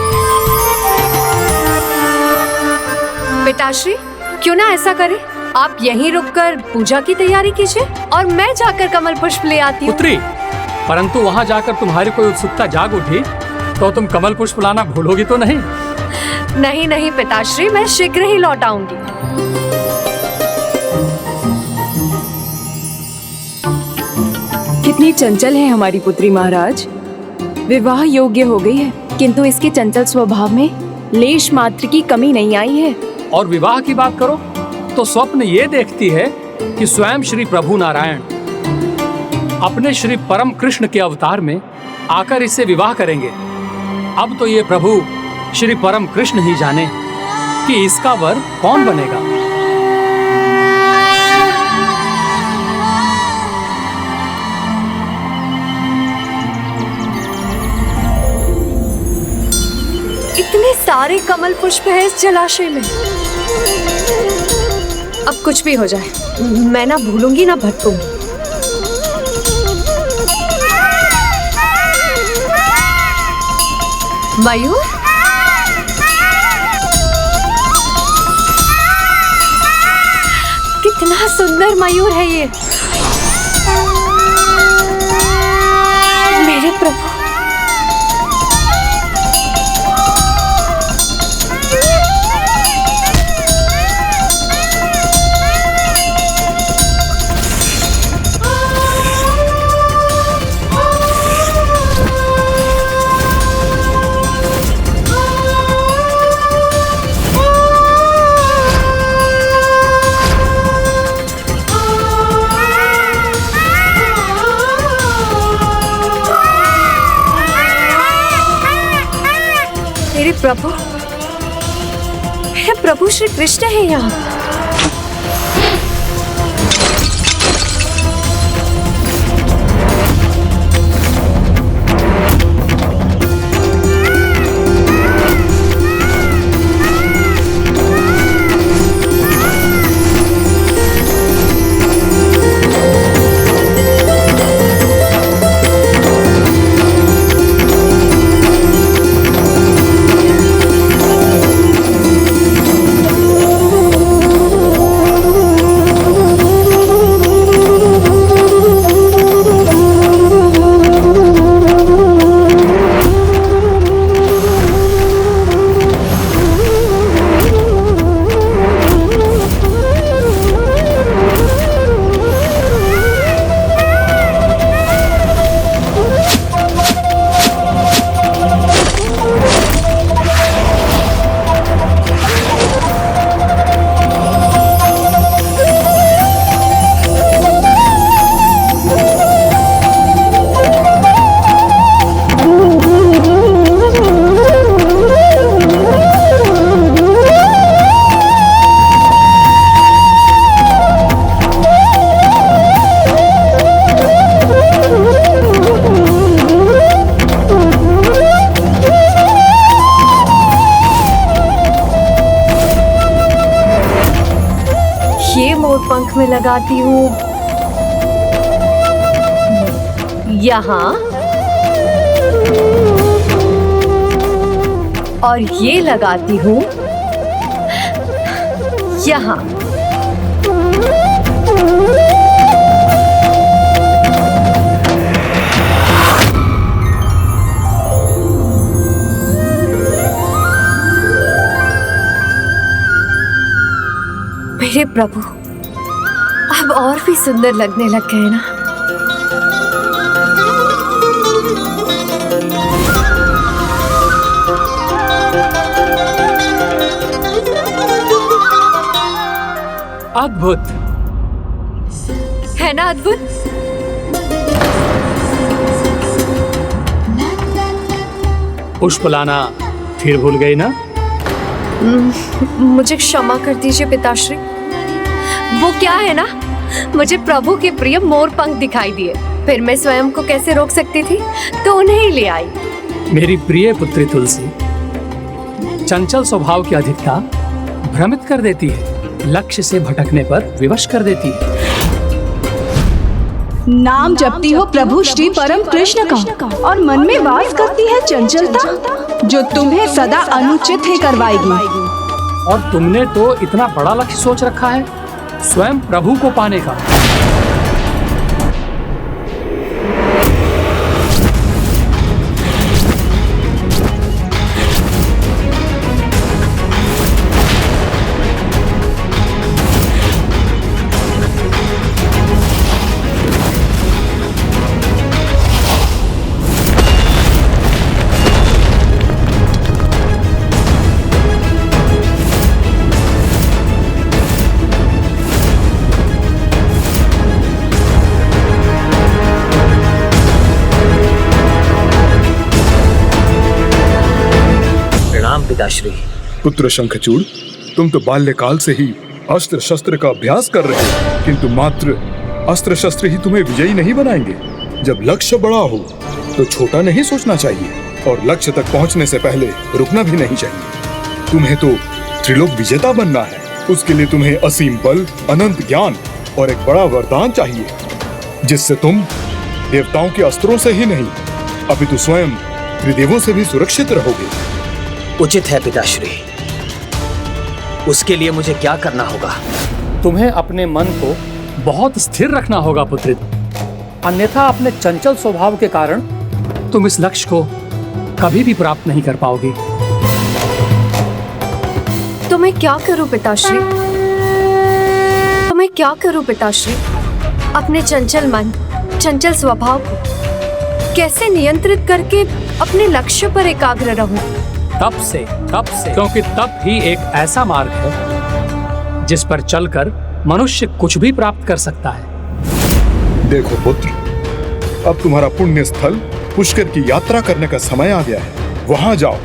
E: पिताश्री, क्यों ना ऐसा करें, आप यहीं रुककर पूजा की तैयारी कीजिए और मैं जाकर कमल पुष्प ले आती हूँ।
N: पुत्री, परंतु वहाँ जाकर तुम्हारी कोई उत्सुकता जाग उठी तो तुम कमल पुष्प लाना भूलोगी तो नहीं?
E: नहीं नहीं पिताश्री, मैं शीघ्र ही लौट आऊंगी।
D: कितनी चंचल है हमारी पुत्री महाराज। विवाह योग्य हो गई है, किंतु इसके चंचल स्वभाव में लेश मात्र की कमी नहीं आई है।
N: और विवाह की बात करो तो स्वप्न ये देखती है कि स्वयं श्री प्रभु नारायण अपने श्री परम कृष्ण के अवतार में आकर इससे विवाह करेंगे। अब तो ये प्रभु श्री परम कृष्ण ही जाने कि इसका वर कौन बनेगा।
E: इतने सारे कमल पुष्प हैं इस जलाशय में। अब कुछ भी हो जाए, मैं ना भूलूंगी ना भटकूंगी। मयूर, कितना सुंदर मयूर है ये। मेरे प्रभु, प्रभु, मेरे प्रभु श्री कृष्ण है यहाँ। पंख में लगाती हूँ यहाँ, और ये लगाती हूँ यहाँ। मेरे प्रभु अब और भी सुंदर लगने लग गए ना।
N: अद्भुत
E: है ना, अद्भुत।
N: पुष्प लाना फिर भूल गई ना?
E: मुझे क्षमा कर दीजिए पिताश्री। वो क्या है ना, मुझे प्रभु के प्रिय मोर पंख दिखाई दिए, फिर मैं स्वयं को कैसे रोक सकती थी, तो उन्हें ही ले आई।
N: मेरी प्रिय पुत्री तुलसी, चंचल स्वभाव की अधिकता भ्रमित कर देती है, लक्ष्य से भटकने पर विवश कर देती है।
B: नाम जपती हो प्रभु श्री परम कृष्ण का और मन में वास करती है चंचलता जो तुम्हें सदा अनुचित ही करवाएगी।
M: और तुमने तो इतना बड़ा लक्ष्य सोच रखा है, स्वयं प्रभु को पाने का।
F: पिताश्री।
K: पुत्र शंखचूड़, तुम तो बाल्यकाल से ही अस्त्र शस्त्र का अभ्यास कर रहे हो, किंतु मात्र अस्त्र शस्त्र ही तुम्हें विजयी नहीं बनाएंगे। जब लक्ष्य बड़ा हो तो छोटा नहीं सोचना चाहिए और लक्ष्य तक पहुंचने से पहले रुकना भी नहीं चाहिए। तुम्हें तो त्रिलोक विजेता बनना है, उसके लिए तुम्हें असीम बल, अनंत ज्ञान और एक बड़ा वरदान चाहिए, जिससे तुम देवताओं के अस्त्रों से ही नहीं अपितु स्वयं त्रिदेवों से भी सुरक्षित रहोगे।
F: उचित है पिताश्री, उसके लिए मुझे क्या करना होगा?
M: तुम्हें अपने मन को बहुत स्थिर रखना होगा पुत्री, अन्यथा अपने चंचल स्वभाव के कारण तुम इस लक्ष्य को कभी भी प्राप्त नहीं कर पाओगी।
E: तो मैं क्या करूं पिताश्री? अपने चंचल मन, चंचल स्वभाव को कैसे नियंत्रित करके अपने लक्ष्य पर एकाग्र रहूं?
M: तप से, क्योंकि तप ही एक ऐसा मार्ग है जिस पर चलकर मनुष्य कुछ भी प्राप्त कर सकता है।
K: देखो पुत्र, अब तुम्हारा पुण्य स्थल पुष्कर की यात्रा करने का समय आ गया है। वहां जाओ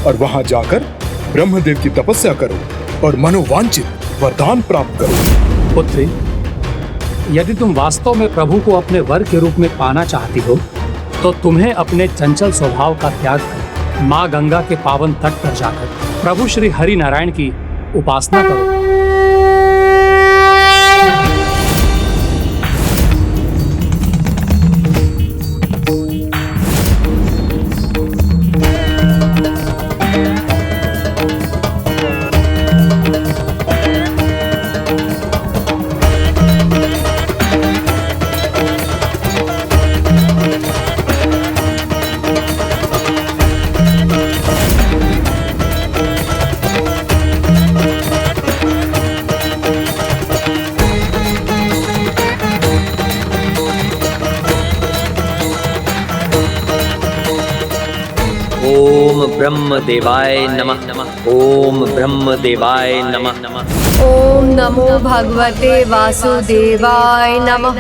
K: और वहां जाकर ब्रह्मदेव की तपस्या करो और मनोवांछित वरदान प्राप्त करो।
M: पुत्री, यदि तुम वास्तव में प्रभु को अपने वर के रूप में पाना चाहती हो तो तुम्हें अपने चंचल स्वभाव का त्याग कर माँ गंगा के पावन तट पर जाकर प्रभु श्री हरि नारायण की उपासना करो।
F: ब्रह्म देवाय नमः। ओम ब्रह्म देवाय नमः।
E: ओम नमो भगवते वासुदेवाय नमः।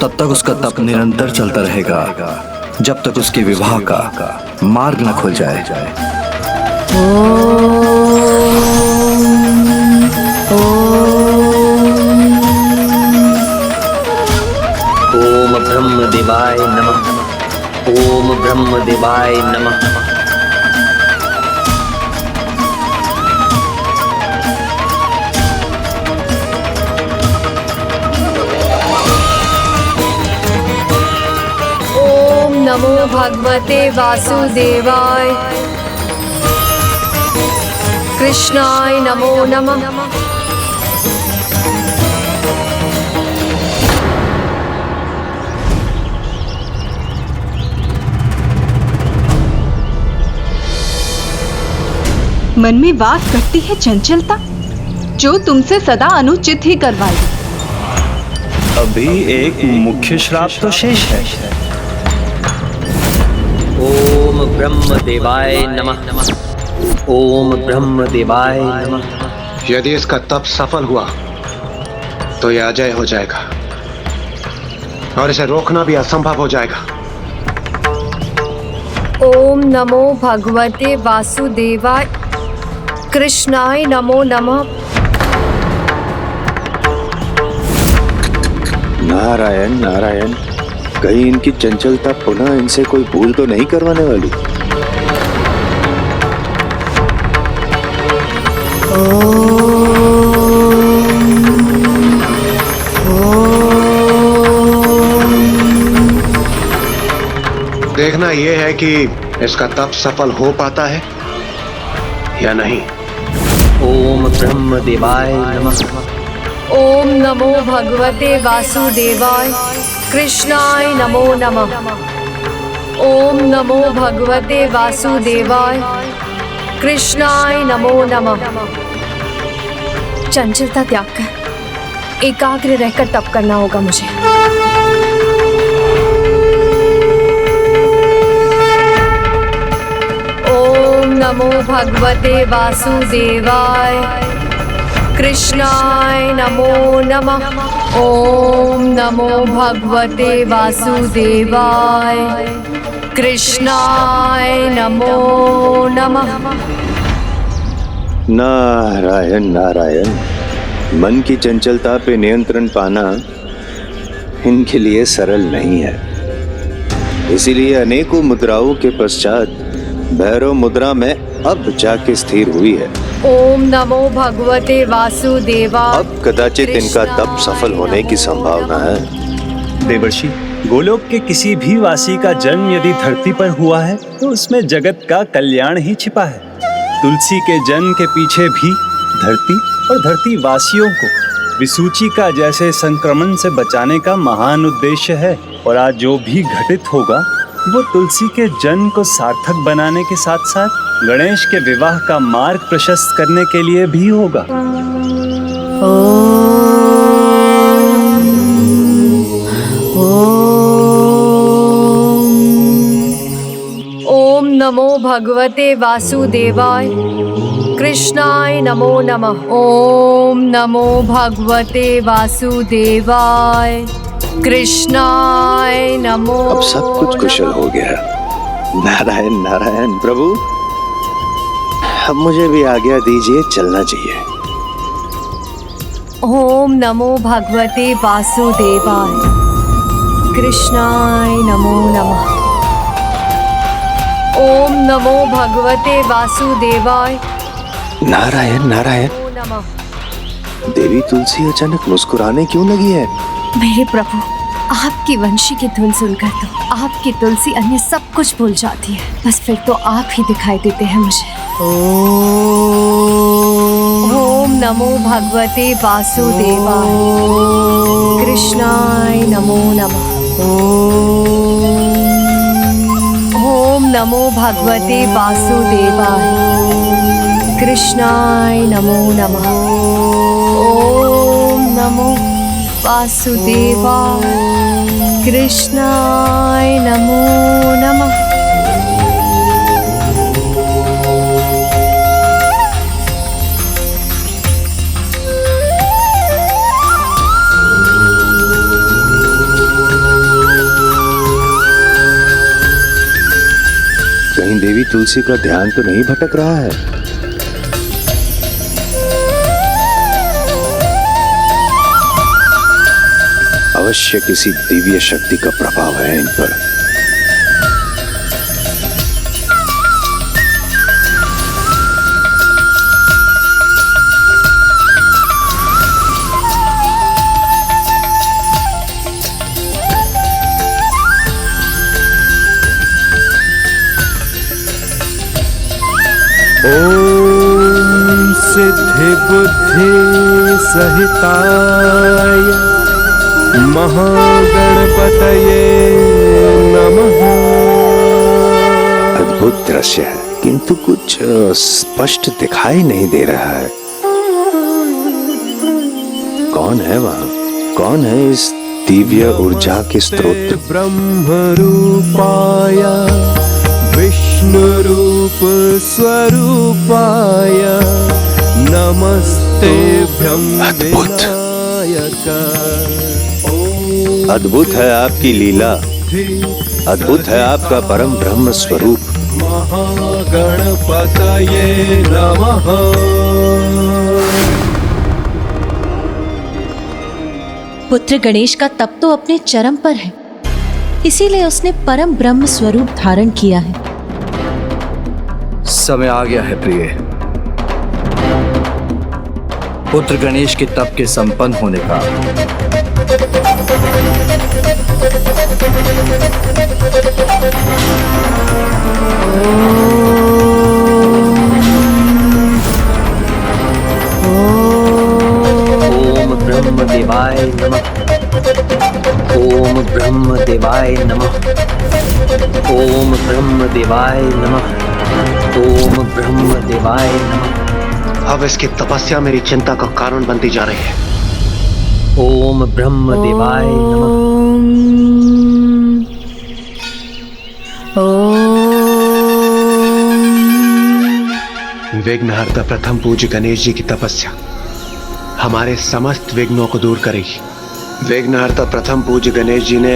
J: तब तक उसका तप निरंतर चलता रहेगा जब तक उसके विवाह का मार्ग न खुल जाए।
F: ओम ब्रह्म देवाय नमः। ओम ब्रह्म देवाय नमः।
E: नमो भगवते वासुदेवाय। कृष्णाय नमो नमः।
B: मन में वास करती है चंचलता जो तुमसे सदा अनुचित ही करवाएगी।
P: अभी एक मुख्य श्राप तो शेष है।
F: ओम ब्रह्म देवाय नमः। ओम ब्रह्म देवाय नमः।
O: यदि इसका तप सफल हुआ तो यह अजय हो जाएगा और इसे रोकना भी असंभव हो जाएगा।
E: ओम नमो भगवते वासुदेवाय। कृष्णाय नमो नमः।
C: नारायण नारायण, कहीं इनकी चंचलता पुनः इनसे कोई भूल तो नहीं करवाने वाली।
O: देखना यह है कि इसका तप सफल हो पाता है या नहीं।
F: ओम ब्रह्म देवाय नमः।
E: ओम नमो भगवते वासुदेवाय कृष्णाय नमो नमः। ओम नमो भगवते वासुदेवाय कृष्णाय नमो नमः। चंचलता त्याग कर एकाग्र रहकर तप करना होगा मुझे। ओम नमो भगवते वासुदेवाय कृष्णाय नमो नमः। ओम नमो भगवते वासुदेवाय कृष्णाय नमो नमः।
C: नारायण नारायण, मन की चंचलता पे नियंत्रण पाना इनके लिए सरल नहीं है। इसीलिए अनेकों मुद्राओं के पश्चात भैरव मुद्रा में अब जाके स्थिर हुई है।
E: ओम नमो भगवते वासुदेवाय।
C: अब कदाचित इनका तप सफल होने की संभावना है।
P: देवर्षि, गोलोक के किसी भी वासी का जन्म यदि धरती पर हुआ है तो उसमें जगत का कल्याण ही छिपा है। तुलसी के जन्म के पीछे भी धरती और धरती वासियों को विसूची का जैसे संक्रमण से बचाने का महान उद्देश्य है। और आज जो भी घटित होगा वो तुलसी के जन्म को सार्थक बनाने के साथ साथ गणेश के विवाह का मार्ग प्रशस्त करने के लिए भी होगा।
E: ओम नमो भगवते वासुदेवाय कृष्णाय नमो नमः। ओम नमो भगवते वासुदेवाय कृष्णाय नमो।
C: अब सब कुछ कुशल हो गया। नारायण नारायण प्रभु, अब मुझे भी आज्ञा दीजिए, चलना चाहिए।
E: ओम नमो भगवते वासुदेवाय कृष्णाय नमो नमः। ओम नमो भगवते वासुदेवाय
C: नारायण नारायण,
E: नमः।
C: देवी तुलसी अचानक मुस्कुराने क्यों लगी है?
E: मेरे प्रभु, आपकी वंशी की धुन सुनकर तो आपकी तुलसी अन्य सब कुछ भूल जाती है। बस फिर तो आप ही दिखाई देते हैं मुझे। ओम नमो भगवते वासुदेवाय कृष्णाय नमो नमः। ओम नमो भगवते वासुदेवाय कृष्णाय नमो नमः। ओम नमो वासुदेवाय कृष्णाय नमो नमः।
C: कहीं देवी तुलसी का ध्यान तो नहीं भटक रहा है? अवश्य किसी दिव्य शक्ति का प्रभाव है इन पर।
R: ओम सिद्धि बुद्धि सहिताय महागणपतये नमः।
C: अद्भुत दृश्य है, किंतु कुछ स्पष्ट दिखाई नहीं दे रहा है। कौन है वहाँ? कौन है इस दिव्य ऊर्जा के स्रोत?
R: ब्रह्म रूपाय विष्णु रूप स्वरूपाय नमस्ते
C: अद्भुत अद्भुत है आपकी लीला, अद्भुत है आपका परम ब्रह्म स्वरूप।
R: महागणपतये नमः।
S: पुत्र गणेश का तप तो अपने चरम पर है, इसीलिए उसने परम ब्रह्म स्वरूप धारण किया है।
J: समय आ गया है प्रिय, पुत्र गणेश के तप के संपन्न होने का।
F: ओम ब्रह्म देवाय नमः। ओम ब्रह्म देवाय नमः। ओम ब्रह्म देवाय नमः। ओम ब्रह्म देवाय नमः।
O: अब इसकी तपस्या मेरी चिंता का कारण बनती जा रही है।
F: ओम ब्रह्म देवाय नमः।
O: विघ्नहर्ता प्रथम पूज्य गणेश जी की तपस्या हमारे समस्त विघ्नों को दूर करेगी। विघ्नहर्ता प्रथम पूज्य गणेश जी ने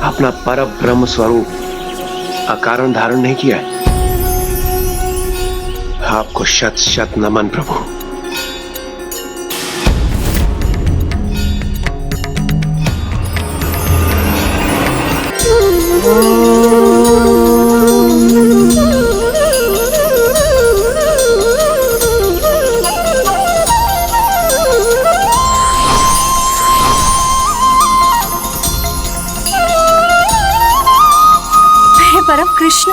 O: अपना परम ब्रह्म स्वरूप अकारण धारण नहीं किया है। आपको शत शत नमन प्रभु।
D: परम कृष्ण,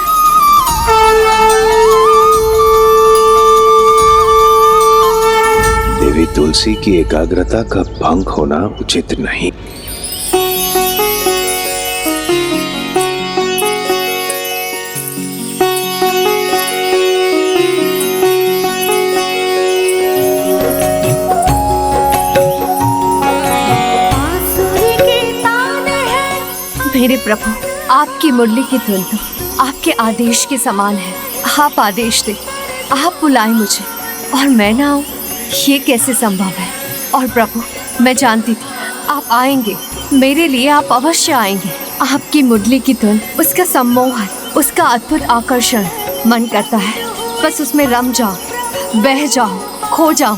C: देवी तुलसी की एकाग्रता का भंग होना उचित नहीं।
D: मेरे प्रभु, आपकी मुरली की धुन तो आपके आदेश के समान है। आप आदेश दे, आप बुलाएं मुझे और मैं ना आऊं, ये कैसे संभव है? और प्रभु, मैं जानती थी आप आएंगे, मेरे लिए आप अवश्य आएंगे। आपकी मुरली की धुन, उसका सम्मोहन, उसका अद्भुत आकर्षण, मन करता है बस उसमें रम जाऊं, बह जाऊं, खो जाऊं।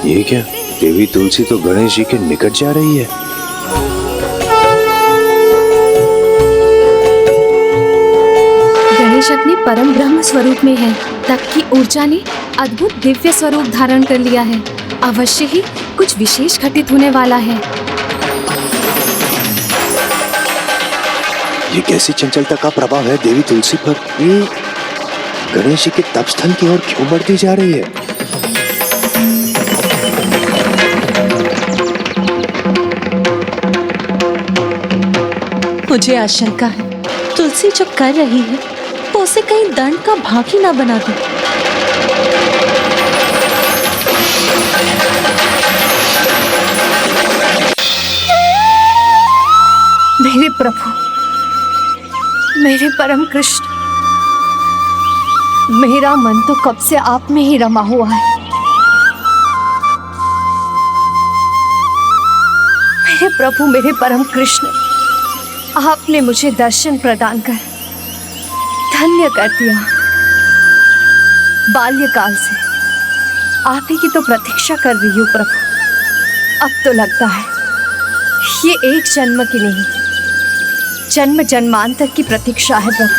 C: ये क्या, देवी तुलसी तो गणेश जी के निकट जा रही है।
E: गणेश अपने परम ब्रह्म स्वरूप में है। तप की ऊर्जा ने अद्भुत दिव्य स्वरूप धारण कर लिया है। अवश्य ही कुछ विशेष घटित होने वाला है।
C: ये कैसी चंचलता का प्रभाव है देवी तुलसी पर? ये गणेश जी के तप स्थल की ओर क्यों बढ़ती जा रही है?
S: मुझे आशंका है तुलसी जो कर रही है वो उसे कहीं दंड का भागी ना बना दे।
D: मेरे प्रभु, मेरे परम कृष्ण, मेरा मन तो कब से आप में ही रमा हुआ है। मेरे प्रभु, मेरे परम कृष्ण, आपने मुझे दर्शन प्रदान कर धन्य कर दिया। बाल्यकाल से आप ही की तो प्रतीक्षा कर रही हूँ प्रभु। अब तो लगता है ये एक जन्म की नहीं, जन्म जन्मांतर की प्रतीक्षा है प्रभु।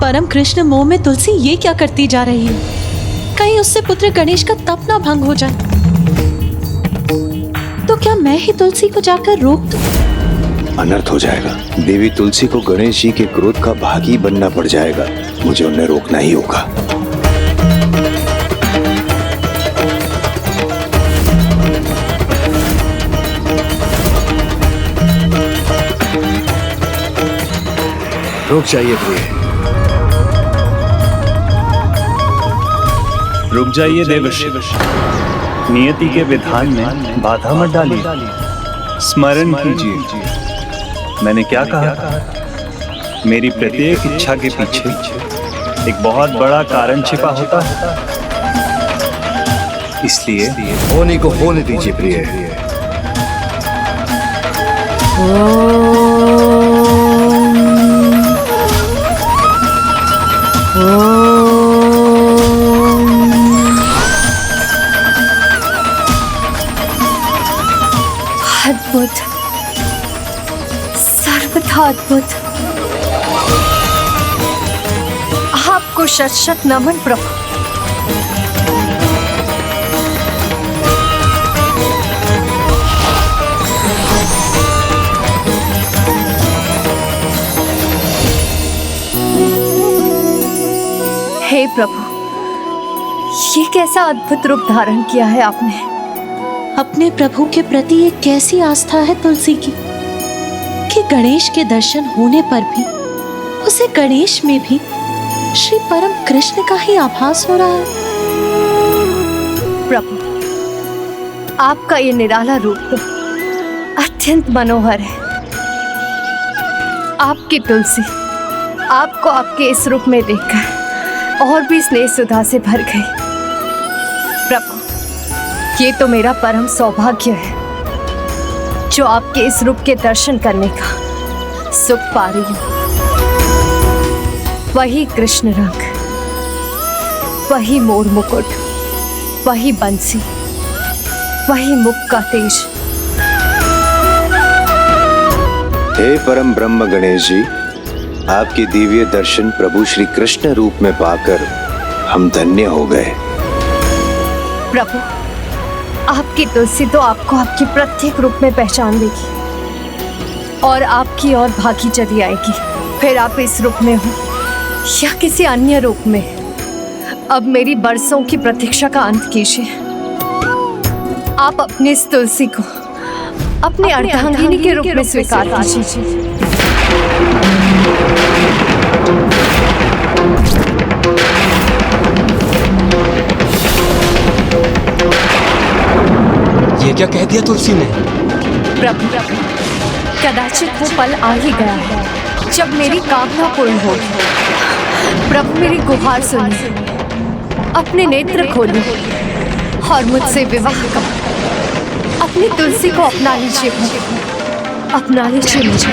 S: परम कृष्ण, मोह में तुलसी ये क्या करती जा रही है? कहीं उससे पुत्र गणेश का तप ना भंग हो जाए। तो क्या मैं ही तुलसी को जाकर रोक दूं?
C: अनर्थ हो जाएगा। देवी तुलसी को गणेश जी के क्रोध का भागी बनना पड़ जाएगा। मुझे उन्हें रोकना ही होगा।
J: रुक जाइए प्रिय,
P: रुक जाइए देवर्षि। नियति के विधान में बाधा मत डालिए। स्मरण कीजिए मैंने क्या कहा था। मेरी प्रत्येक इच्छा के पीछे एक बहुत बड़ा कारण छिपा होता है। इसलिए
J: होने को होने दीजिए प्रिय।
D: अद्भुत, सर्वथा अद्भुत। आपको शत शत नमन प्रभु। हे प्रभु, ये कैसा अद्भुत रूप धारण किया है आपने।
S: अपने प्रभु के प्रति ये कैसी आस्था है तुलसी की कि गणेश के दर्शन होने पर भी उसे गणेश में भी श्री परम कृष्ण का ही आभास हो रहा है।
D: प्रभु, आपका ये निराला रूप तो अत्यंत मनोहर है। आपकी तुलसी आपको आपके इस रूप में देखकर और भी स्नेह सुधा से भर गई। प्रभु, ये तो मेरा परम सौभाग्य है जो आपके इस रूप के दर्शन करने का सुख पा रही हूँ। वही कृष्ण रंग, वही मोर मुकुट, वही बंसी, वही मुख का तेज।
C: हे परम ब्रह्म गणेश जी, आपके दिव्य दर्शन प्रभु श्री कृष्ण रूप में पाकर हम धन्य हो गए।
D: प्रभु, आपकी तुलसी तो आपको आपके प्रत्येक रूप में पहचान लेगी और आपकी और भागी चली आएगी। फिर आप इस रूप में हो या किसी अन्य रूप में, अब मेरी बरसों की प्रतीक्षा का अंत कीजिए। आप अपनी इस तुलसी को अपनी अर्धांगिनी के रूप में स्वीकार कीजिए।
N: ये क्या कह दिया तुलसी ने?
D: प्रभु, कदाचित वो पल आ ही गया है जब मेरी कामना पूर्ण होगी। प्रभु, मेरी गुहार सुनिए, अपने नेत्र खोलिए और मुझसे विवाह करो। अपनी तुलसी को अपना लीजिए प्रभु, अपना लीजिए मुझे।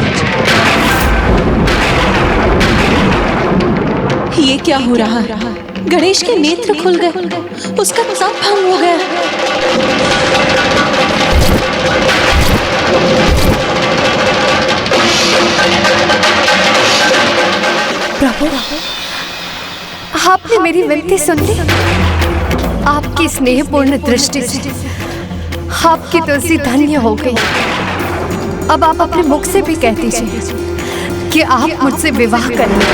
S: ये क्या हो रहा है? गणेश के नेत्र खुल गए, उसका तप भंग हो गया।
D: प्रभु, आपने मेरी विनती सुन ली। आपकी स्नेहपूर्ण दृष्टि से आपकी तुलसी धन्य हो गई। अब आप अपने मुख से भी कह दीजिए कि आप मुझसे विवाह करेंगे।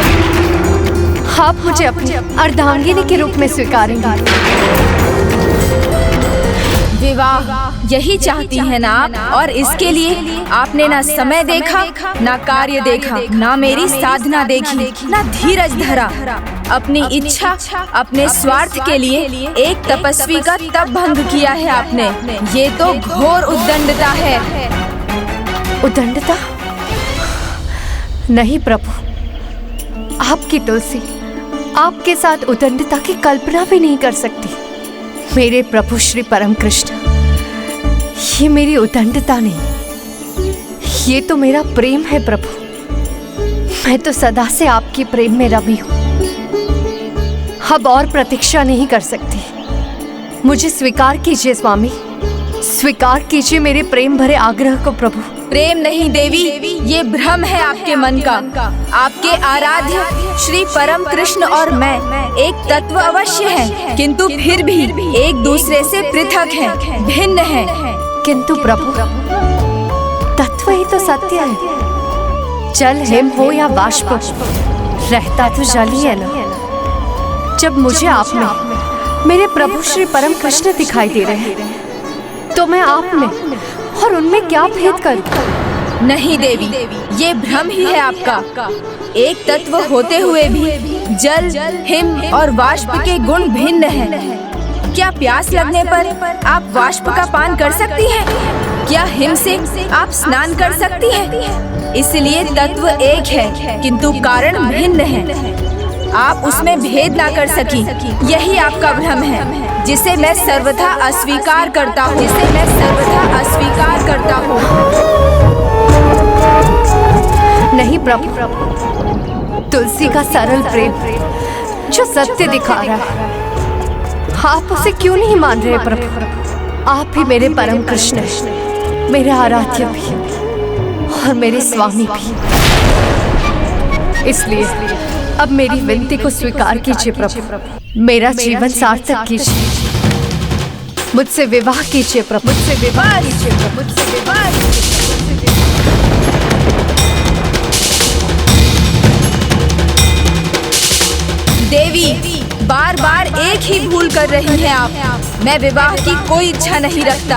D: आप मुझे अपनी अर्धांगिनी के रूप में स्वीकारेंगे।
T: विवाह यही चाहती है ना आप, और इसके लिए आपने ना समय देखा, ना कार्य देखा, ना मेरी साधना देखी, ना धीरज धरा। अपनी इच्छा, अपने स्वार्थ के लिए एक तपस्वी का तप भंग किया है आपने। ये तो घोर उद्दंडता है।
D: उद्दंडता? नहीं प्रभु, आपकी तुलसी आपके साथ उद्दंडता की कल्पना भी नहीं कर सकती। मेरे प्रभु श्री परम कृष्ण, ये मेरी उद्दंडता नहीं, ये तो मेरा प्रेम है प्रभु। मैं तो सदा से आपके प्रेम में रमी हूँ। अब और प्रतीक्षा नहीं कर सकती। मुझे स्वीकार कीजिए स्वामी, स्वीकार कीजिए मेरे प्रेम भरे आग्रह को प्रभु।
T: प्रेम नहीं देवी, ये भ्रम है आपके मन का। आपके आराध्य श्री परम कृष्ण और मैं एक तत्व अवश्य है, किंतु फिर भी एक दूसरे से पृथक हैं, भिन्न हैं।
D: किंतु प्रभु, तत्व ही तो सत्य है। जल हिम हो या बाष्प, रहता तो जल ही है ना। जब मुझे आप में मेरे प्रभु श्री परम कृष्ण दिखाई दे रहे हैं, तो मैं आप में और उनमें क्या भेद करूं?
T: नहीं देवी, ये भ्रम ही है आपका। एक तत्व होते हुए भी जल, हिम और वाष्प के गुण भिन्न हैं। क्या प्यास लगने पर आप वाष्प का पान कर सकती हैं? क्या हिम से आप स्नान कर सकती हैं? इसलिए तत्व एक है, किंतु कारण भिन्न है। आप उसमें भेद ना कर सकी, यही आपका भ्रम है, जिसे मैं सर्वथा अस्वीकार करता हूँ।
D: नहीं प्रभु, तुलसी का सरल प्रेम जो सत्य दिखा रहा है, आप उसे क्यों नहीं मान रहे प्रभु? आप ही मेरे परम कृष्ण हैं, मेरे आराध्य भी और मेरे स्वामी भी। इसलिए अब मेरी विनती को स्वीकार कीजिए प्रभु, मेरा जीवन सार्थक कीजिए, मुझसे विवाह कीजिए प्रभु, मुझसे विवाह कीजिए प्रभु, मुझसे विवाह कीजिए।
T: देवी, बार बार एक ही भूल कर रही हैं आप। मैं विवाह की कोई इच्छा नहीं रखता,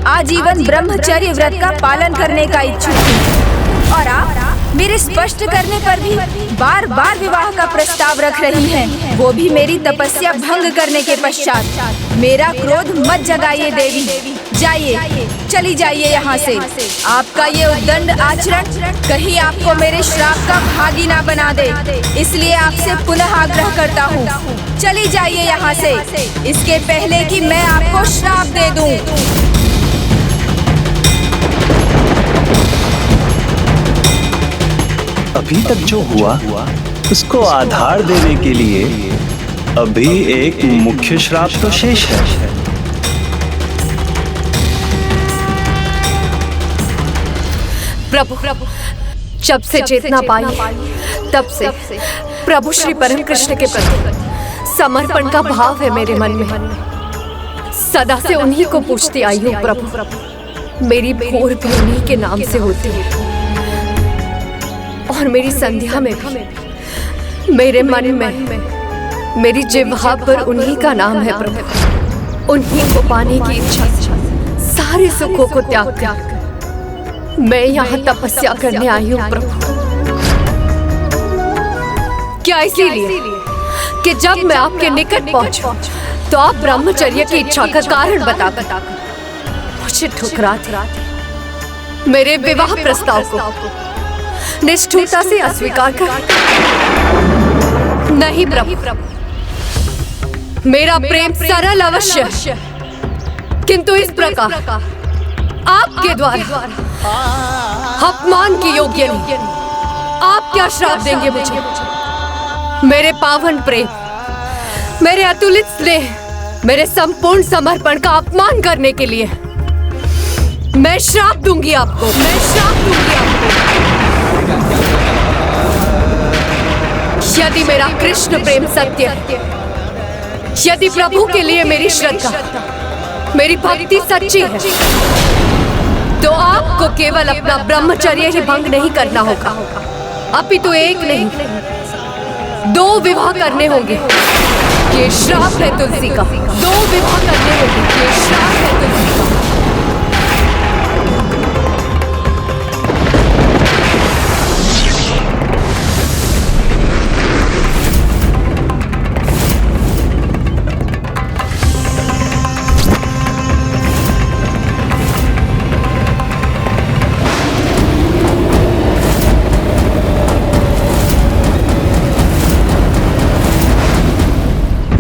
T: आजीवन ब्रह्मचर्य व्रत का पालन करने का इच्छुक हूँ। और आप मेरे स्पष्ट करने पर भी बार बार विवाह का प्रस्ताव रख रही हैं, वो भी मेरी तपस्या भंग करने के पश्चात। मेरा क्रोध मत जगाइए देवी, जाइए, चली जाइए यहाँ से। आपका ये उद्दंड आचरण कहीं आपको मेरे श्राप का भागी ना बना दे, इसलिए आपसे पुनः आग्रह करता हूँ, चली जाइए यहाँ से, इसके पहले कि मैं आपको श्राप दे दूँ।
A: अभी तक जो हुआ उसको आधार देने के लिए अभी एक मुख्य श्राप तो शेष है।
D: प्रभु, जब से चेतना पाई तब से प्रभु श्री परम कृष्ण के प्रति समर्पण का भाव है मेरे मन में। सदा से उन्हीं को पूछती आई हूँ प्रभु, मेरी भोर भी उन्हीं के नाम से होती है और मेरी संध्या में भी मेरे मन में मेरी जिह्वा पर उन्हीं का नाम है प्रभु। उन्हीं को पाने की इच्छा से सारे सुखों को त्याग कर मैं यहाँ तपस्या करने आई हूँ प्रभु। क्या इसीलिए कि जब मैं आपके निकट पहुंचूं तो आप ब्रह्मचर्य की इच्छा का कारण बता मुझे ठुकराते, मेरे विवाह प्रस्ताव को निष्ठुरता से अस्वीकार कर? नहीं प्रभु, मेरा प्रेम सरल अवश्य है, किंतु इस प्रकार आपके द्वारा अपमान की योग्य नहीं। आप क्या श्राप देंगे मुझे? मेरे पावन प्रेम, मेरे अतुलित स्नेह, मेरे संपूर्ण समर्पण का अपमान करने के लिए मैं श्राप दूंगी आपको, मैं श्राप दूंगी आपको। यदि मेरा कृष्ण प्रेम सत्य है, यदि प्रभु के लिए मेरी श्रद्धा, मेरी भक्ति सच्ची है, तो आपको केवल अपना ब्रह्मचर्य ही भंग नहीं करना होगा, अपितु एक नहीं 2 विवाह करने होंगे। ये श्राप है तुलसी का, 2 विवाह करने होंगे, ये श्राप है तुलसी का।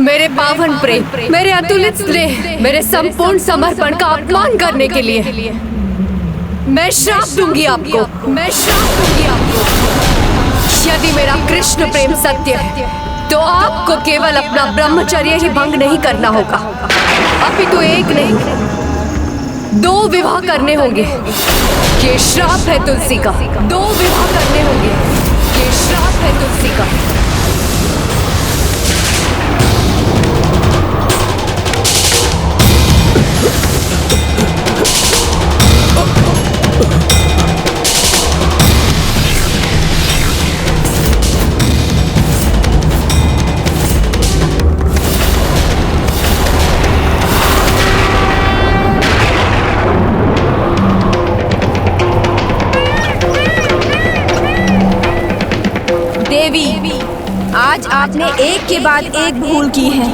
D: मेरे पावन प्रेम, मेरे अतुलित स्नेह, मेरे संपूर्ण समर्पण का अपमान करने के लिए मैं श्राप दूंगी आपको, मैं श्राप दूंगी आपको। यदि मेरा कृष्ण प्रेम सत्य है, तो आपको केवल अपना ब्रह्मचर्य ही भंग नहीं करना होगा, अपितु एक नहीं 2 विवाह करने होंगे। ये श्राप है तुलसी का, 2 विवाह करने होंगे। ये श्राप है तुलसी का।
T: देवी, आज आपने एक के बाद एक भूल की है।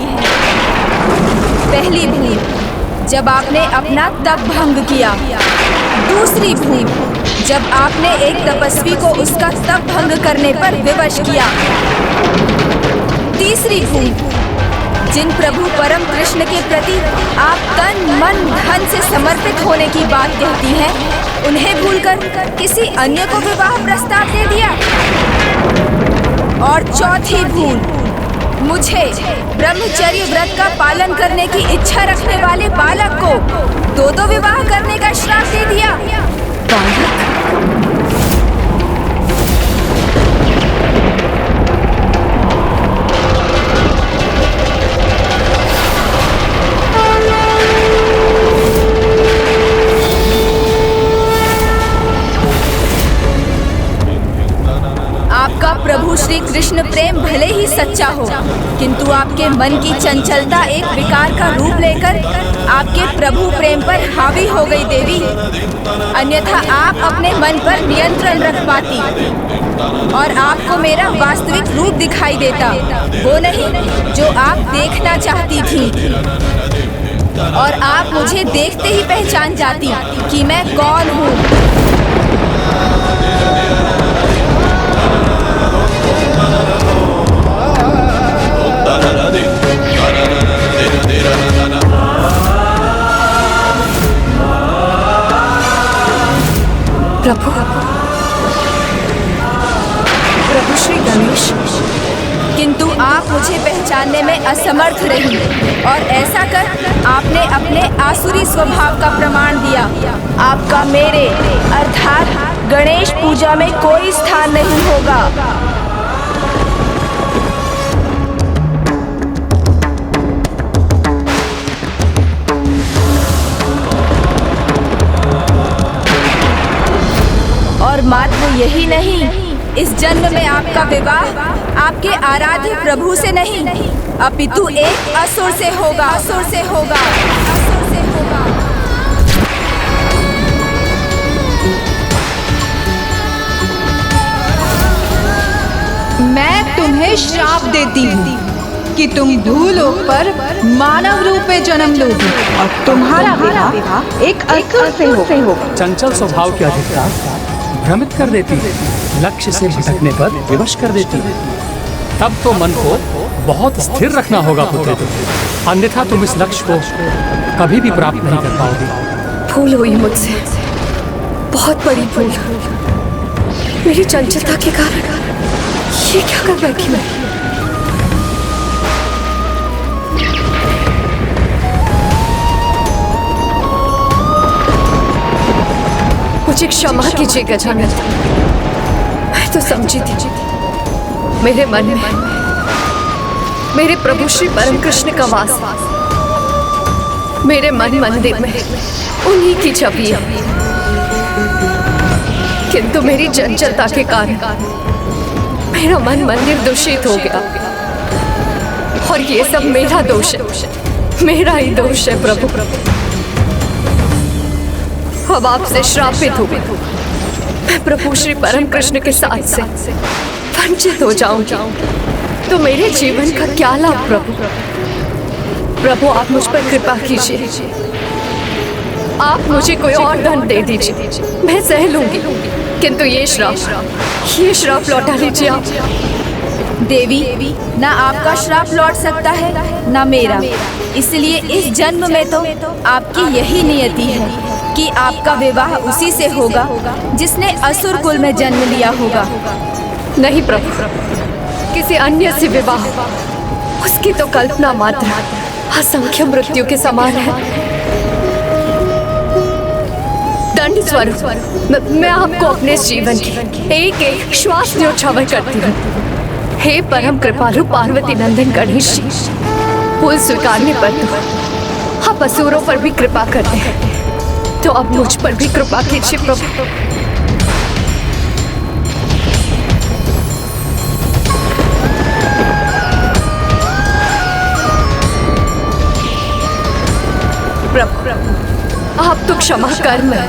T: पहली भूल, जब आपने अपना तप भंग किया। दूसरी भूल, जब आपने एक तपस्वी को उसका तप भंग करने पर विवश किया। तीसरी भूल, जिन प्रभु परम कृष्ण के प्रति आप तन मन धन से समर्पित होने की बात कहती हैं, उन्हें भूलकर किसी अन्य को विवाह प्रस्ताव दे दिया। और चौथी भूल, मुझे ब्रह्मचर्य व्रत का पालन करने की इच्छा रखने वाले बालक को दो विवाह करने का श्राप दे दिया। आपका प्रभु श्री कृष्ण प्रेम भले ही सच्चा हो, किंतु आपके मन की चंचलता एक विकार का रूप लेकर आपके प्रभु प्रेम पर हावी हो गई देवी। अन्यथा आप अपने मन पर नियंत्रण रख पाती और आपको मेरा वास्तविक रूप दिखाई देता, वो नहीं जो आप देखना चाहती थी। और आप मुझे देखते ही पहचान जाती कि मैं कौन हूँ। प्रभु श्री गणेश, किंतु आप मुझे पहचानने में असमर्थ रही और ऐसा कर आपने अपने आसुरी स्वभाव का प्रमाण दिया। आपका मेरे अर्थात गणेश पूजा में कोई स्थान नहीं होगा। और मात्र यही नहीं, इस जन्म में आपका विवाह आपके आराध्य प्रभु से नहीं, अपितु एक असुर से होगा। असुर से होगा। असुर से होगा।
B: मैं तुम्हें श्राप देती हूँ कि तुम भूलोक पर मानव रूप में जन्म लोगी और तुम्हारा विवाह एक असुर से होगा।
M: चंचल स्वभाव के अधिकता भ्रमित कर देती है, लक्ष्य से भटकने पर विवश कर देती है। तब तो मन को बहुत स्थिर रखना होगा पुत्र, अन्यथा तुम इस लक्ष्य को कभी भी प्राप्त नहीं कर पाओगे।
D: भूल हुई मुझसे, बहुत बड़ी भूल। मेरी चंचलता के कारण ये क्या कर बैठी मैं। मुझे क्षमा कीजिए गजानन, मैं तो समझी थी मेरे मन में मेरे प्रभु श्री परम कृष्ण का वास, मेरे मन मंदिर में उन्हीं की छवि है। किंतु मेरी चंचलता के कारण मेरा मन मंदिर दूषित हो गया और ये सब मेरा दोष है, मेरा ही दोष है प्रभु। अब आपसे श्रापित हो गई, मैं प्रभु श्री परम कृष्ण के साथ से वंचित हो जाऊंगी तो मेरे जीवन का क्या लाभ प्रभु। प्रभु आप मुझ पर कृपा कीजिए, आप मुझे कोई और दंड दे दीजिए, मैं सह लूंगी, किंतु ये श्राप लौटा लीजिए आप।
T: देवी, ना आपका श्राप लौट सकता है ना मेरा, इसलिए इस जन्म में तो आपकी यही नियति है कि आपका विवाह उसी से होगा जिसने असुर कुल में जन्म लिया होगा।
D: नहीं प्रभु, किसी अन्य से विवाह उसकी तो कल्पना मात्र असंख्य मृत्यु के समान है। दंड स्वरूप मैं आपको अपने जीवन की एक एक श्वास न्योछावर करती हूँ। हे परम कृपालु पार्वती नंदन गणेश जी, फूल स्वीकारने पर तो आप असुरों पर भी कृपा करते हैं, तो अब मुझ पर भी कृपा कीजिए प्रभु। प्रभु आप तो क्षमा कर्म है,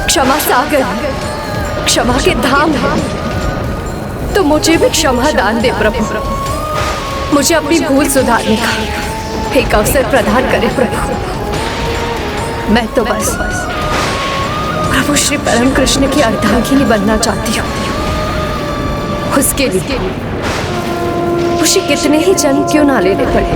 D: क्षमा सागर, क्षमा के धाम है, तो मुझे भी क्षमा दान दे प्रभु। मुझे अपनी भूल सुधारने का एक अवसर प्रदान करे प्रभु। मैं तो बस प्रभु श्री परम कृष्ण की अर्धांगिनी बनना चाहती हूँ। उसके लिए मुझे कितने ही जन्म क्यों ना लेने पड़े,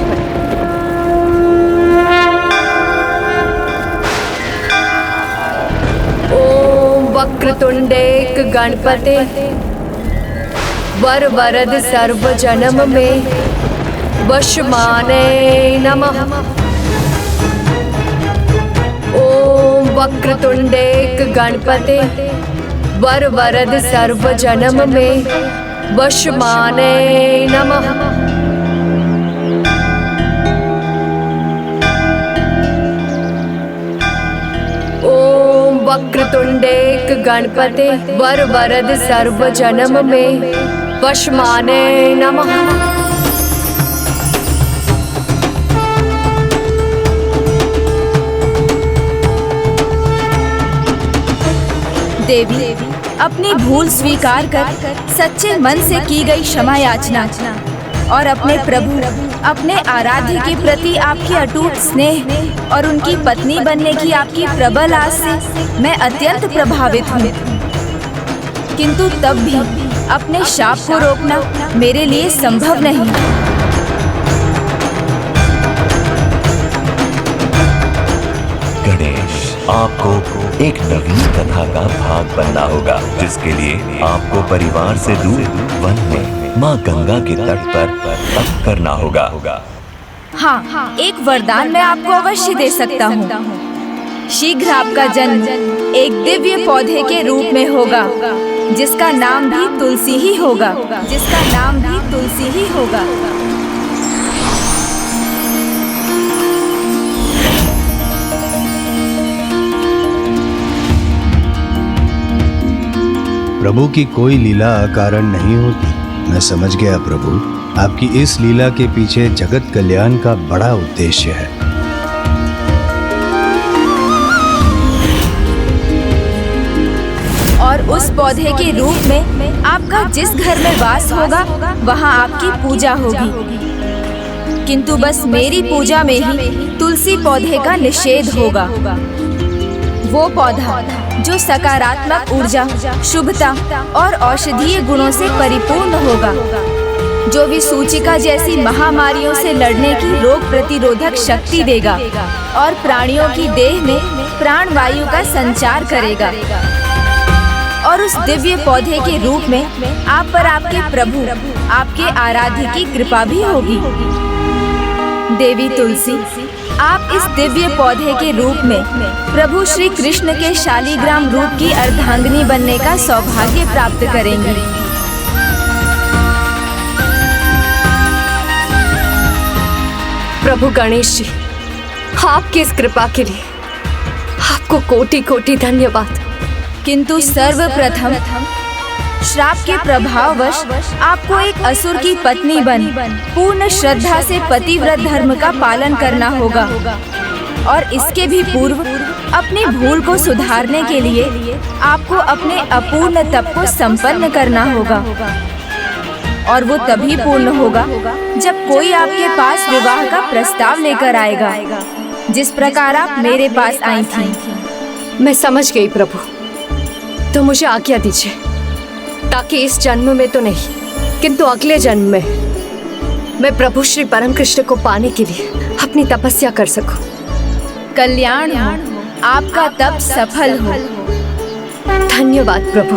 D: वक्रतुंडेक गणपते वर वरद सर्व जन्म में वशमाने नमः। ओम वक्रतुंडेक गणपते वर वरद सर्व जन्म में वशमाने नमः। ओम वक्रतुंडेक गणपते वर वरद सर्व जन्म में वशमाने नमः।
T: देवी, अपनी भूल स्वीकार कर सच्चे मन से की गई क्षमा याचना और अपने प्रभु, अपने आराध्य के प्रति आपकी अटूट स्नेह और उनकी पत्नी बनने की आपकी प्रबल आस से मैं अत्यंत प्रभावित हूँ। किंतु तब भी अपने शाप को रोकना मेरे लिए संभव नहीं।
U: गणेश, आपको एक नवीन कथा का भाग बनना होगा, जिसके लिए आपको परिवार से दूर वन में माँ गंगा के तट पर तप करना होगा।
T: हाँ, एक वरदान मैं आपको अवश्य दे सकता हूँ। शीघ्र आपका जन्म एक दिव्य पौधे के रूप में होगा, जिसका नाम भी तुलसी ही होगा, जिसका नाम भी तुलसी ही होगा।
C: प्रभु की कोई लीला अकारण नहीं होती। मैं समझ गया प्रभु, आपकी इस लीला के पीछे जगत कल्याण का बड़ा उद्देश्य है।
T: और उस पौधे के रूप में आपका जिस घर में वास होगा, वहाँ आपकी पूजा होगी। किंतु बस मेरी पूजा में ही तुलसी पौधे का निषेध होगा। वो पौधा जो सकारात्मक ऊर्जा, शुभता और औषधीय गुणों से परिपूर्ण होगा, जो विसूचिका जैसी महामारियों से लड़ने की रोग प्रतिरोधक शक्ति देगा और प्राणियों की देह में प्राण वायु का संचार करेगा। और उस दिव्य पौधे के रूप में आप पर आपके प्रभु, आपके आराध्य की कृपा भी होगी। देवी तुलसी, आप इस दिव्य पौधे के रूप में प्रभु श्री कृष्ण के शालीग्राम रूप की अर्धांगिनी बनने का सौभाग्य प्राप्त करेंगी।
D: प्रभु गणेश जी, आपकी इस कृपा के लिए आपको कोटि कोटि धन्यवाद।
T: किंतु सर्वप्रथम श्राप के प्रभाववश आपको एक असुर की पत्नी बन पूर्ण श्रद्धा से पतिव्रत धर्म का पालन करना होगा। और इसके भी पूर्व अपनी भूल को सुधारने के लिए आपको अपने अपूर्ण तप को संपन्न करना होगा। और वो तभी पूर्ण होगा जब कोई आपके पास विवाह का प्रस्ताव लेकर आएगा, जिस प्रकार आप मेरे पास आई थी।
D: मैं समझ गई प्रभु, तो मुझे आज्ञा दीजिए, ताकि इस जन्म में तो नहीं किंतु अगले जन्म में मैं प्रभु श्री परम कृष्ण को पाने के लिए अपनी तपस्या कर सकूं।
T: कल्याण हो, आपका तप सफल हो।
D: धन्यवाद प्रभु।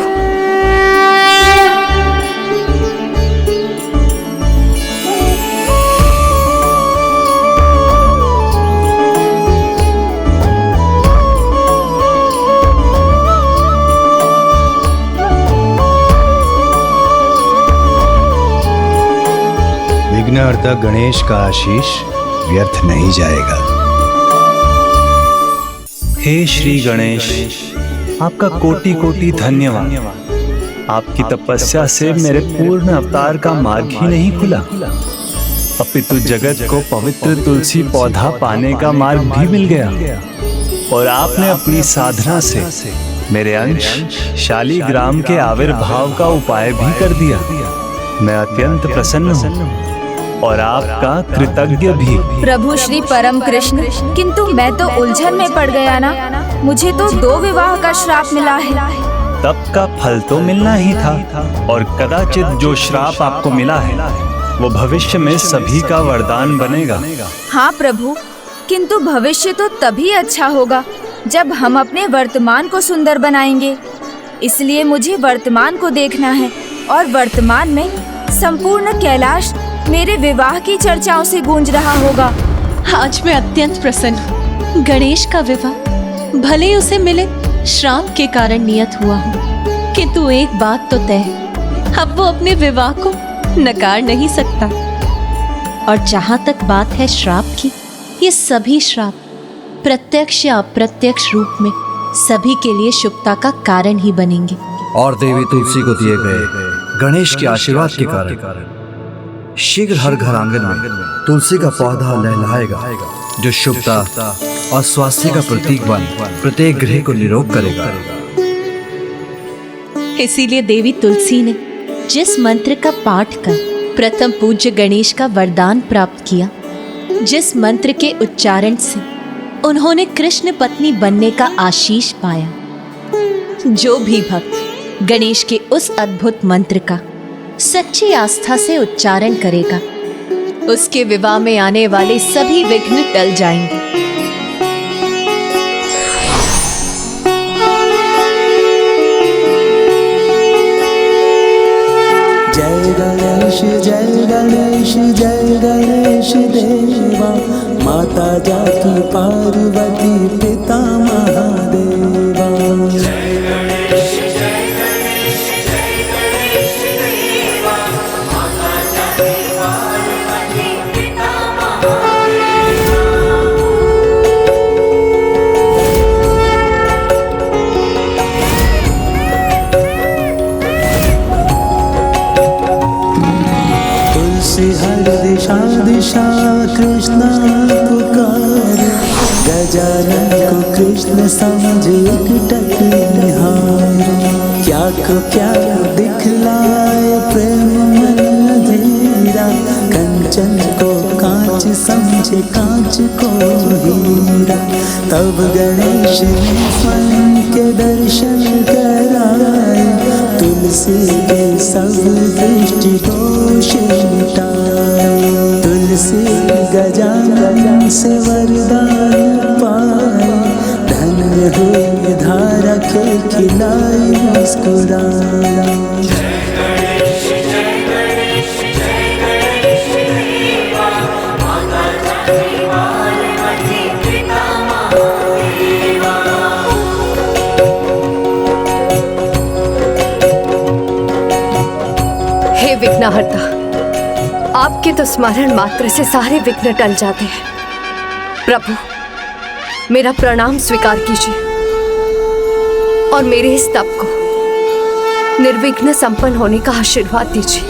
C: विघ्नहर्ता गणेश का आशीष व्यर्थ नहीं जाएगा।
A: हे श्री गणेश, आपका कोटि कोटि धन्यवाद। आपकी तपस्या से मेरे पूर्ण अवतार का मार्ग ही नहीं खुला, अपितु जगत को पवित्र तुलसी पौधा पाने का मार्ग भी मिल गया। और आपने अपनी साधना से मेरे अंश शालीग्राम के आविर्भाव का उपाय भी कर दिया। मैं अत्यंत प्रसन्न हूँ और आपका कृतज्ञ भी।
T: प्रभु श्री परम कृष्ण, किंतु मैं तो उलझन में पड़ गया ना। मुझे तो 2 विवाह का श्राप मिला है।
A: तप का फल तो मिलना ही था, और कदाचित जो श्राप आपको मिला है वो भविष्य में सभी का वरदान बनेगा।
T: हाँ प्रभु, किंतु भविष्य तो तभी अच्छा होगा जब हम अपने वर्तमान को सुंदर बनाएंगे। इसलिए मुझे वर्तमान को देखना है और वर्तमान में संपूर्ण कैलाश मेरे विवाह की चर्चाओं से गूंज रहा होगा।
S: आज मैं अत्यंत प्रसन्न हूँ। गणेश का विवाह भले ही उसे मिले श्राप के कारण नियत हुआ हो, किंतु एक बात तो तय है, अब वो अपने विवाह को नकार नहीं सकता। और जहाँ तक बात है श्राप की, ये सभी श्राप प्रत्यक्ष या अप्रत्यक्ष रूप में सभी के लिए शुभता का कारण ही बनेंगे।
J: और देवी तुलसी को दिए गए गणेश के आशीर्वाद के कारण शीघ्र हर घर आंगन में तुलसी का पौधा लहलाएगा, जो शुभता और स्वास्थ्य का प्रतीक बन प्रत्येक गृह को निरोग करेगा।
S: इसीलिए देवी तुलसी ने जिस मंत्र का पाठ कर प्रथम पूज्य गणेश का वरदान प्राप्त किया, जिस मंत्र के उच्चारण से उन्होंने कृष्ण पत्नी बनने का आशीष पाया, जो भी भक्त गणेश के उस अद्भुत मंत्र का सच्ची आस्था से उच्चारण करेगा, उसके विवाह में आने वाले सभी विघ्न टल जाएंगे।
I: जय गणेश जय गणेश जय गणेश देवा, माता जाकी पार्वती पिता महादेवा। जय गणेश जय गणेश जय गणेश देवा, माता जाकी पार्वती पिता तुलसी हर दिशा दिशा कृष्णा पुकार, गजानन को कृष्ण समझे एकटक निहार। क्या को क्या दिखलाए प्रेम मन धीरा, कंचन को कांच समझे कांच को हीरा। तब गणेश ने स्वयं के दर्शन कराए, तुलसी के सब दृष्टि दोष मिटाए। तुलसी गजानन से वरदान पाए, धन्य हुई धारा के खिलाई मुस्कुराए।
D: हे विघ्नहर्ता, आपके तो स्मरण मात्र से सारे विघ्न टल जाते हैं। प्रभु, मेरा प्रणाम स्वीकार कीजिए और मेरे इस तप को निर्विघ्न संपन्न होने का आशीर्वाद दीजिए।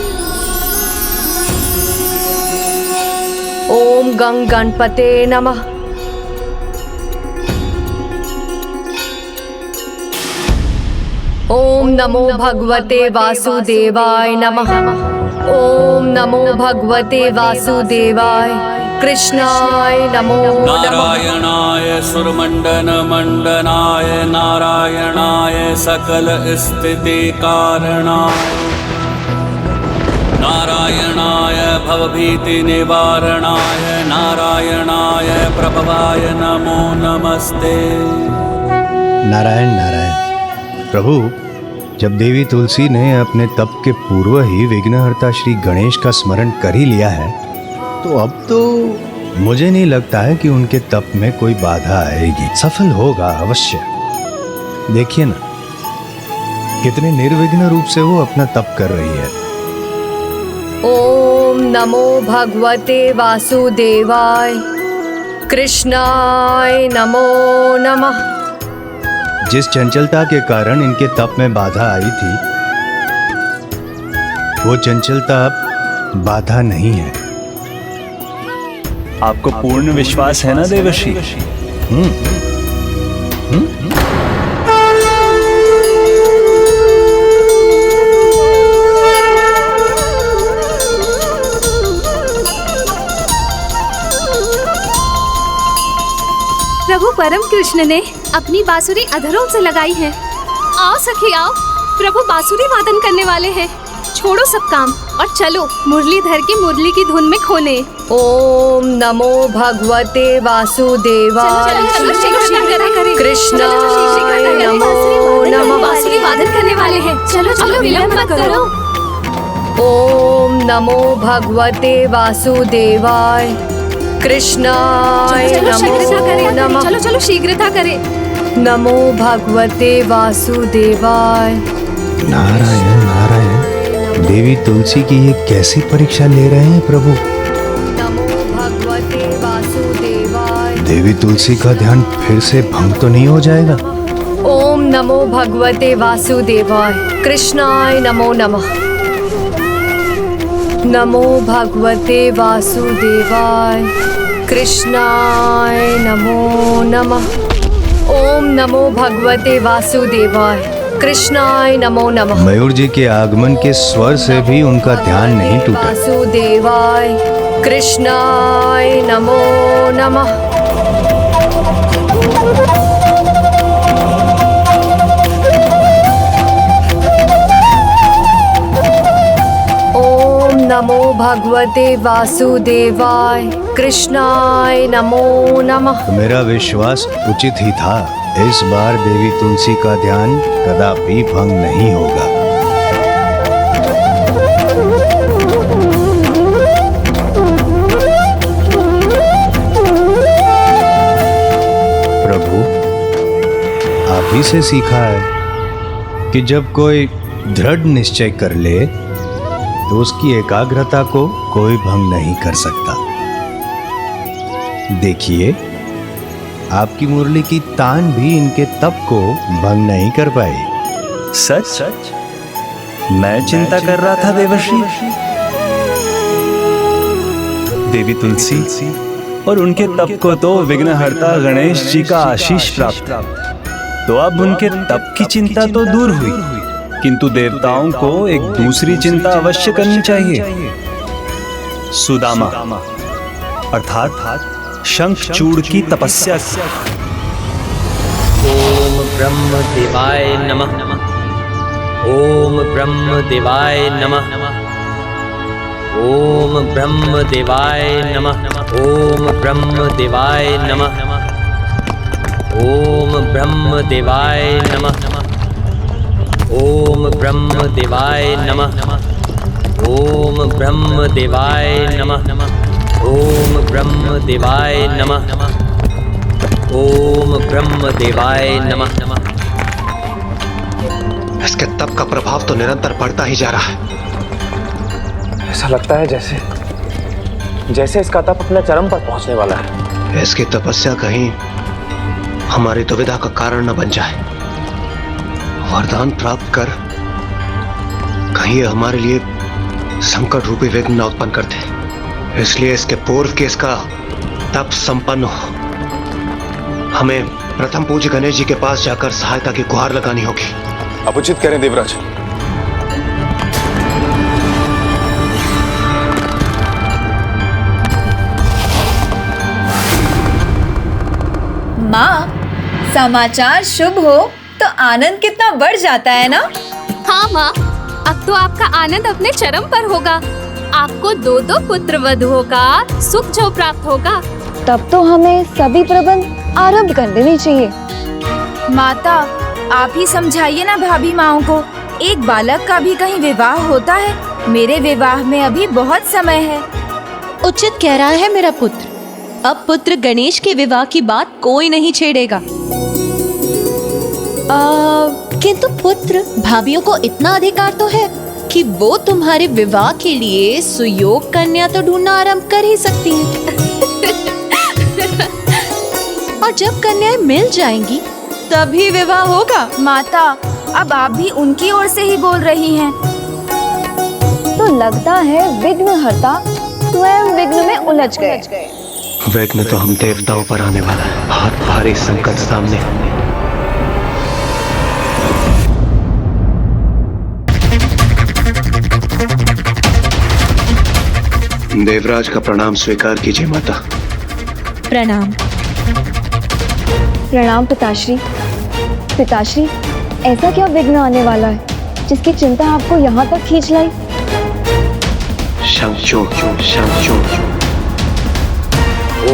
D: ओम गं गणपते नमः। ओम नमो भगवते वासुदेवाय नमः। ओम नमो भगवते वासुदेवाय कृष्णाय नमो नमः।
G: नारायणाय सुरमंडन मंडनाय, नारायणाय सकल स्थिति कारणाय, नारायणाय भवभीति निवारणाय, नारायणाय प्रभवाय नमो नमस्ते।
C: नारायण नारायण। प्रभु, जब देवी तुलसी ने अपने तप के पूर्व ही विघ्नहर्ता श्री गणेश का स्मरण कर ही लिया है, तो अब तो मुझे नहीं लगता है कि उनके तप में कोई बाधा आएगी। सफल होगा अवश्य। देखिए ना, कितने निर्विघ्न रूप से वो अपना तप कर रही है।
D: ओम नमो भगवते वासुदेवाय कृष्णाय नमो नमः।
C: जिस चंचलता के कारण इनके तप में बाधा आई थी, वो चंचलता अब बाधा नहीं है।
A: आपको पूर्ण विश्वास है ना देवर्षि?
E: प्रभु परम कृष्ण ने अपनी बांसुरी अधरों से लगाई है। आओ सखी आओ, प्रभु बांसुरी वादन करने वाले हैं। छोड़ो सब काम और चलो मुरलीधर की मुरली की धुन में खोने।
D: ओम नमो भगवते वासुदेवाय कृष्णाय नमो नमः।
E: बांसुरी वादन करने वाले हैं, चलो चलो विलंब मत करो।
D: ओम नमो भगवते वासुदेवाय कृष्णाय नमो नमः।
E: चलो चलो शीघ्रता करें।
D: नमो भगवते वासुदेवाय।
C: नारायण नारायण, देवी तुलसी की ये कैसी परीक्षा ले रहे हैं प्रभु।
D: नमो भगवते वासुदेवाय।
C: देवी तुलसी का ध्यान फिर से भंग तो नहीं हो जाएगा।
D: ओम नमो भगवते वासुदेवाय कृष्णाय नमो नमः। नमो भगवते वासुदेवाय कृष्णाय नमो नमः। ओम नमो भगवते वासुदेवाय कृष्णाय नमो नमः।
C: मयूर जी के आगमन के स्वर से भी उनका ध्यान नहीं टूटा।
D: वासुदेवाय कृष्णाय नमो नमः। ओम नमो भगवते वासुदेवाय कृष्णाय नमो नमः।
C: मेरा विश्वास उचित ही था। इस बार देवी तुलसी का ध्यान कदापि भंग नहीं होगा। प्रभु, आप ही से सीखा है कि जब कोई दृढ़ निश्चय कर ले तो उसकी एकाग्रता को कोई भंग नहीं कर सकता। देखिए, आपकी मुरली की तान भी इनके तप को भंग नहीं कर पाई।
A: सच सच मैं चिंता कर रहा था देवर्षि। देवी तुलसी और उनके तप को तो विघ्नहर्ता गणेश जी का आशीष प्राप्त, तो अब उनके तप की चिंता तो दूर हुई, किंतु देवताओं को एक दूसरी चिंता अवश्य करनी चाहिए। सुदामा अर्थात शंखचूड़ की तपस्या।
N: ओम ब्रह्म देवाय नमः। ओम ब्रह्म देवाय नमः। ओम ब्रह्म देवाय नमः। ओम ब्रह्म देवाय नमः। ओम ब्रह्म देवाय नमः। ओम ब्रह्म देवाय नमः। ओम ब्रह्म देवाय नमः। ओम ब्रह्म देवाय नमः। ओम ब्रह्म देवाय नमः।
O: इसके तप का प्रभाव तो निरंतर बढ़ता ही जा रहा है।
L: ऐसा लगता है जैसे इसका तप अपने चरम पर पहुंचने वाला है।
O: इसकी तपस्या कहीं हमारी दुविधा का कारण न बन जाए। वरदान प्राप्त कर कहीं ये हमारे लिए संकट रूपी विघ्न न उत्पन्न कर दे। इसलिए इसके पूर्व के इसका तप संपन्न हो, हमें प्रथम पूज्य गणेश जी के पास जाकर सहायता की गुहार लगानी होगी।
L: आप उचित करें देवराज।
T: माँ, समाचार शुभ हो तो आनंद कितना बढ़ जाता है ना।
E: हाँ माँ, अब तो आपका आनंद अपने चरम पर होगा। आपको 2 पुत्र वधुओं का सुख जो प्राप्त होगा।
H: तब तो हमें सभी प्रबंध आरंभ कर देने चाहिए।
T: माता, आप ही समझाइए ना भाभी माओ को। एक बालक का भी कहीं विवाह होता है। मेरे विवाह में अभी बहुत समय है।
S: उचित कह रहा है मेरा पुत्र। अब पुत्र गणेश के विवाह की बात कोई नहीं छेड़ेगा। किंतु पुत्र भाभियों को इतना अधिकार तो है कि वो तुम्हारे विवाह के लिए सुयोग कन्या तो ढूंढना आरंभ कर ही सकती हैं। और जब कन्याएं मिल जाएंगी तभी विवाह होगा।
T: माता, अब आप भी उनकी ओर से ही बोल रही हैं।
H: तो लगता है विघ्नहर्ता स्वयं विघ्न में उलझ गए।
O: विघ्न तो हम देवताओं पर आने वाला है। बहुत भारी संकट सामने। देवराज का प्रणाम स्वीकार कीजिए माता।
H: प्रणाम। प्रणाम पिताश्री। पिताश्री, ऐसा क्या विघ्न आने वाला है जिसकी चिंता आपको यहाँ तक खींच लाई?
O: शंखचूड़, शंखचूड़।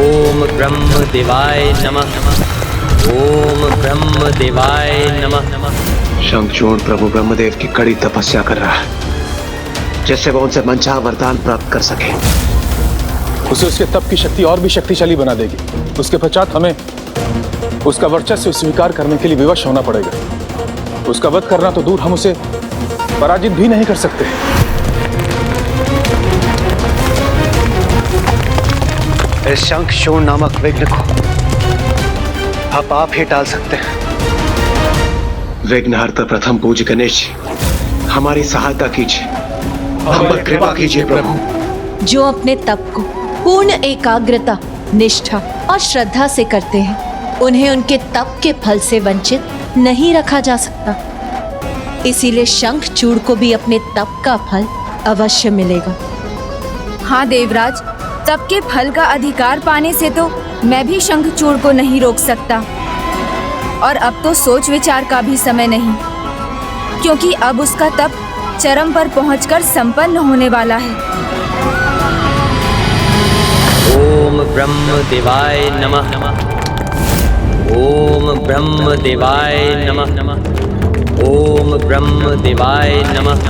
F: ओम ब्रह्म देवाय नमः। ओम ब्रह्म देवाय नमः।
O: शंखचूड़ प्रभु ब्रह्मदेव की कड़ी तपस्या कर रहा है, जिससे वो उनसे मनचाहा वरदान प्राप्त कर सके।
L: उसे उसके तप की शक्ति और भी शक्तिशाली बना देगी। उसके पश्चात हमें उसका वर्चस्व स्वीकार करने के लिए विवश होना पड़ेगा। उसका वध करना तो दूर, हम उसे पराजित भी नहीं कर सकते।
O: इस शंखचूड़ नामक विघ्न को अब आप ही टाल सकते हैं। विघ्नहर्ता प्रथम पूज्य गणेश जी, हमारी सहायता कीजिए, हम पर कृपा कीजिए प्रभु।
S: जो अपने तप को पूर्ण एकाग्रता, निष्ठा और श्रद्धा से करते हैं, उन्हें उनके तप के फल से वंचित नहीं रखा जा सकता। इसीलिए शंखचूड़ को भी अपने तप का फल अवश्य मिलेगा।
T: हाँ देवराज, तप के फल का अधिकार पाने से तो मैं भी शंखचूड़ को नहीं रोक सकता। और अब तो सोच विचार का भी समय नहीं, क्योंकि अब उसका तप चरम पर पहुंचकर संपन्न होने वाला है।
F: ओम ब्रह्म देवाय नमः। ओम ब्रह्म देवाय नमः। ओम ब्रह्म देवाय नमः।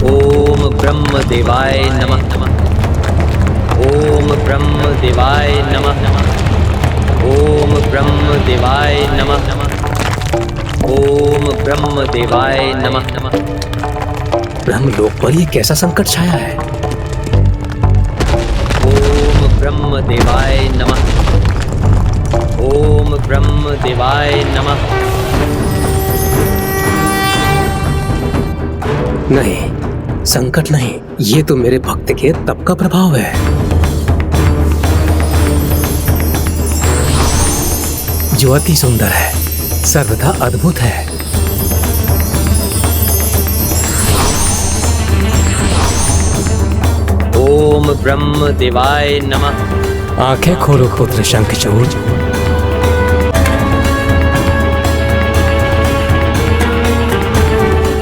F: ओम ब्रह्म देवाय नमः। ओम ब्रह्म देवाय नमः। ओम ब्रह्म देवाय नमः। ओम ब्रह्म देवाय नमः।
N: ब्रह्मलोक पर ये कैसा संकट छाया है?
F: ओम ब्रह्म देवाय नमः। ओम ब्रह्म देवाय नमः।
N: नहीं, संकट नहीं, ये तो मेरे भक्त के तप का प्रभाव है। जो अति सुंदर है, सर्वथा अद्भुत है।
F: ओम ब्रह्म देवाय नमः।
N: आंखें खोलो पुत्र शंखचूड़।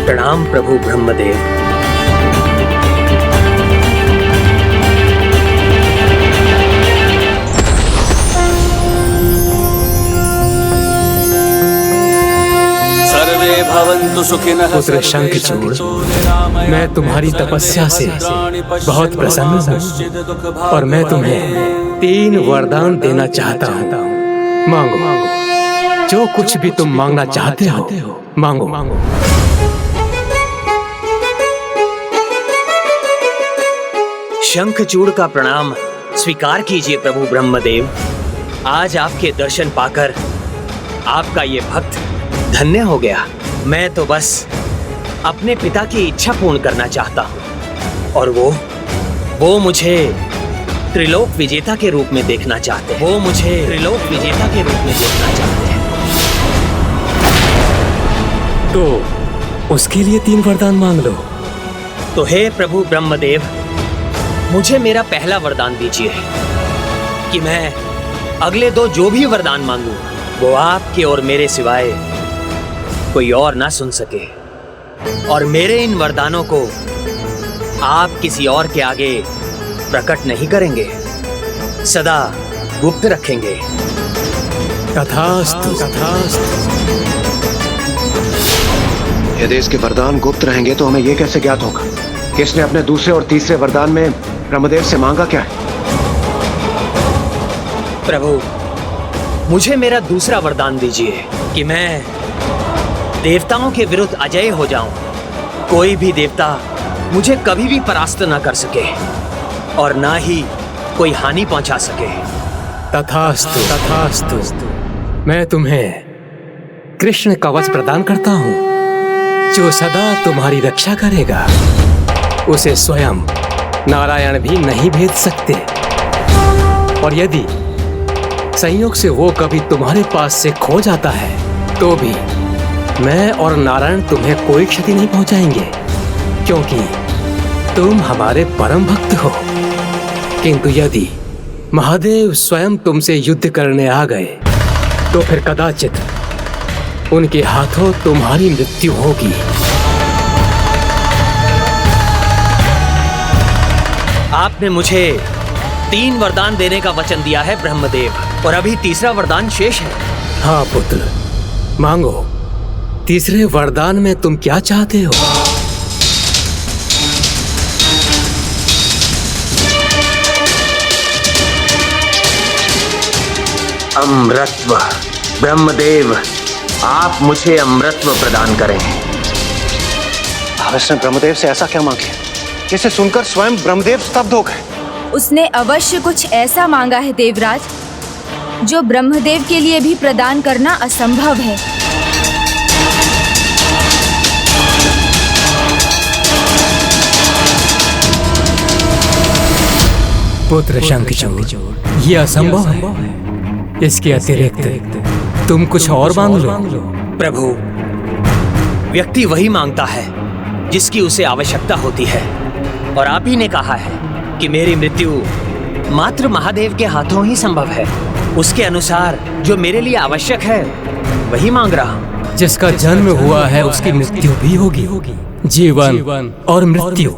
F: प्रणाम प्रभु ब्रह्मदेव।
G: सर्वे भवन्तु सुखिनः।
N: पुत्र शंखचूड़, मैं तुम्हारी तपस्या से बहुत प्रसन्न हूँ और मैं तुम्हें 3 वरदान देना चाहता हूँ। मांगो, जो कुछ भी तुम मांगना चाहते हो मांगो।
F: शंखचूड़ का प्रणाम स्वीकार कीजिए प्रभु ब्रह्मदेव। आज आपके दर्शन पाकर आपका ये भक्त धन्य हो गया। मैं तो बस अपने पिता की इच्छा पूर्ण करना चाहता हूँ और वो मुझे त्रिलोक विजेता के रूप में देखना चाहते हैं। वो मुझे त्रिलोक विजेता के रूप में देखना चाहते हैं।
N: तो उसके लिए 3 वरदान मांग लो।
F: तो हे प्रभु ब्रह्मदेव, मुझे मेरा पहला वरदान दीजिए कि मैं अगले 2 जो भी वरदान मांगूं वो आपके और मेरे सिवाय कोई और ना सुन सके, और मेरे इन वरदानों को आप किसी और के आगे प्रकट नहीं करेंगे, सदा गुप्त रखेंगे।
N: तथास्तु, तथास्तु।
O: यदि इसके वरदान गुप्त रहेंगे तो हमें यह कैसे ज्ञात होगा किसने अपने दूसरे और तीसरे वरदान में ब्रह्मदेव से मांगा क्या है?
F: प्रभु, मुझे मेरा दूसरा वरदान दीजिए कि मैं देवताओं के विरुद्ध अजय हो जाऊं। कोई भी देवता मुझे कभी भी परास्त ना कर सके और ना ही कोई हानि पहुंचा सके।
N: तथास्तु, तथास्तु। मैं तुम्हें कृष्ण कवच प्रदान करता हूँ, जो सदा तुम्हारी रक्षा करेगा। उसे स्वयं नारायण भी नहीं भेज सकते, और यदि संयोग से वो कभी तुम्हारे पास से खो जाता है तो भी मैं और नारायण तुम्हें कोई क्षति नहीं पहुंचाएंगे, क्योंकि तुम हमारे परम भक्त हो। किंतु यदि महादेव स्वयं तुमसे युद्ध करने आ गए तो फिर कदाचित उनके हाथों तुम्हारी मृत्यु होगी।
F: आपने मुझे 3 वरदान देने का वचन दिया है ब्रह्मदेव और अभी तीसरा वरदान शेष है।
N: हाँ पुत्र, मांगो। तीसरे वरदान में तुम क्या चाहते हो?
F: अमृतत्व। ब्रह्मदेव, आप मुझे अमृतत्व प्रदान करें।
O: उसने ब्रह्मदेव से ऐसा क्या मांग लिया? इसे सुनकर स्वयं ब्रह्मदेव स्तब्ध हो गए।
T: उसने अवश्य कुछ ऐसा मांगा है देवराज, जो ब्रह्मदेव के लिए भी प्रदान करना असंभव है।
N: पुत्र शंखचूड़, ये असंभव है। इसके अतिरिक्त तुम कुछ और मांग लो।
F: प्रभु, व्यक्ति वही मांगता है जिसकी उसे आवश्यकता होती है, और आप ही ने कहा है कि मेरी मृत्यु मात्र महादेव के हाथों ही संभव है। उसके अनुसार जो मेरे लिए आवश्यक है वही मांग रहा हूँ।
N: जिसका जन्म हुआ है उसकी मृत्यु भी होगी। जीवन और मृत्यु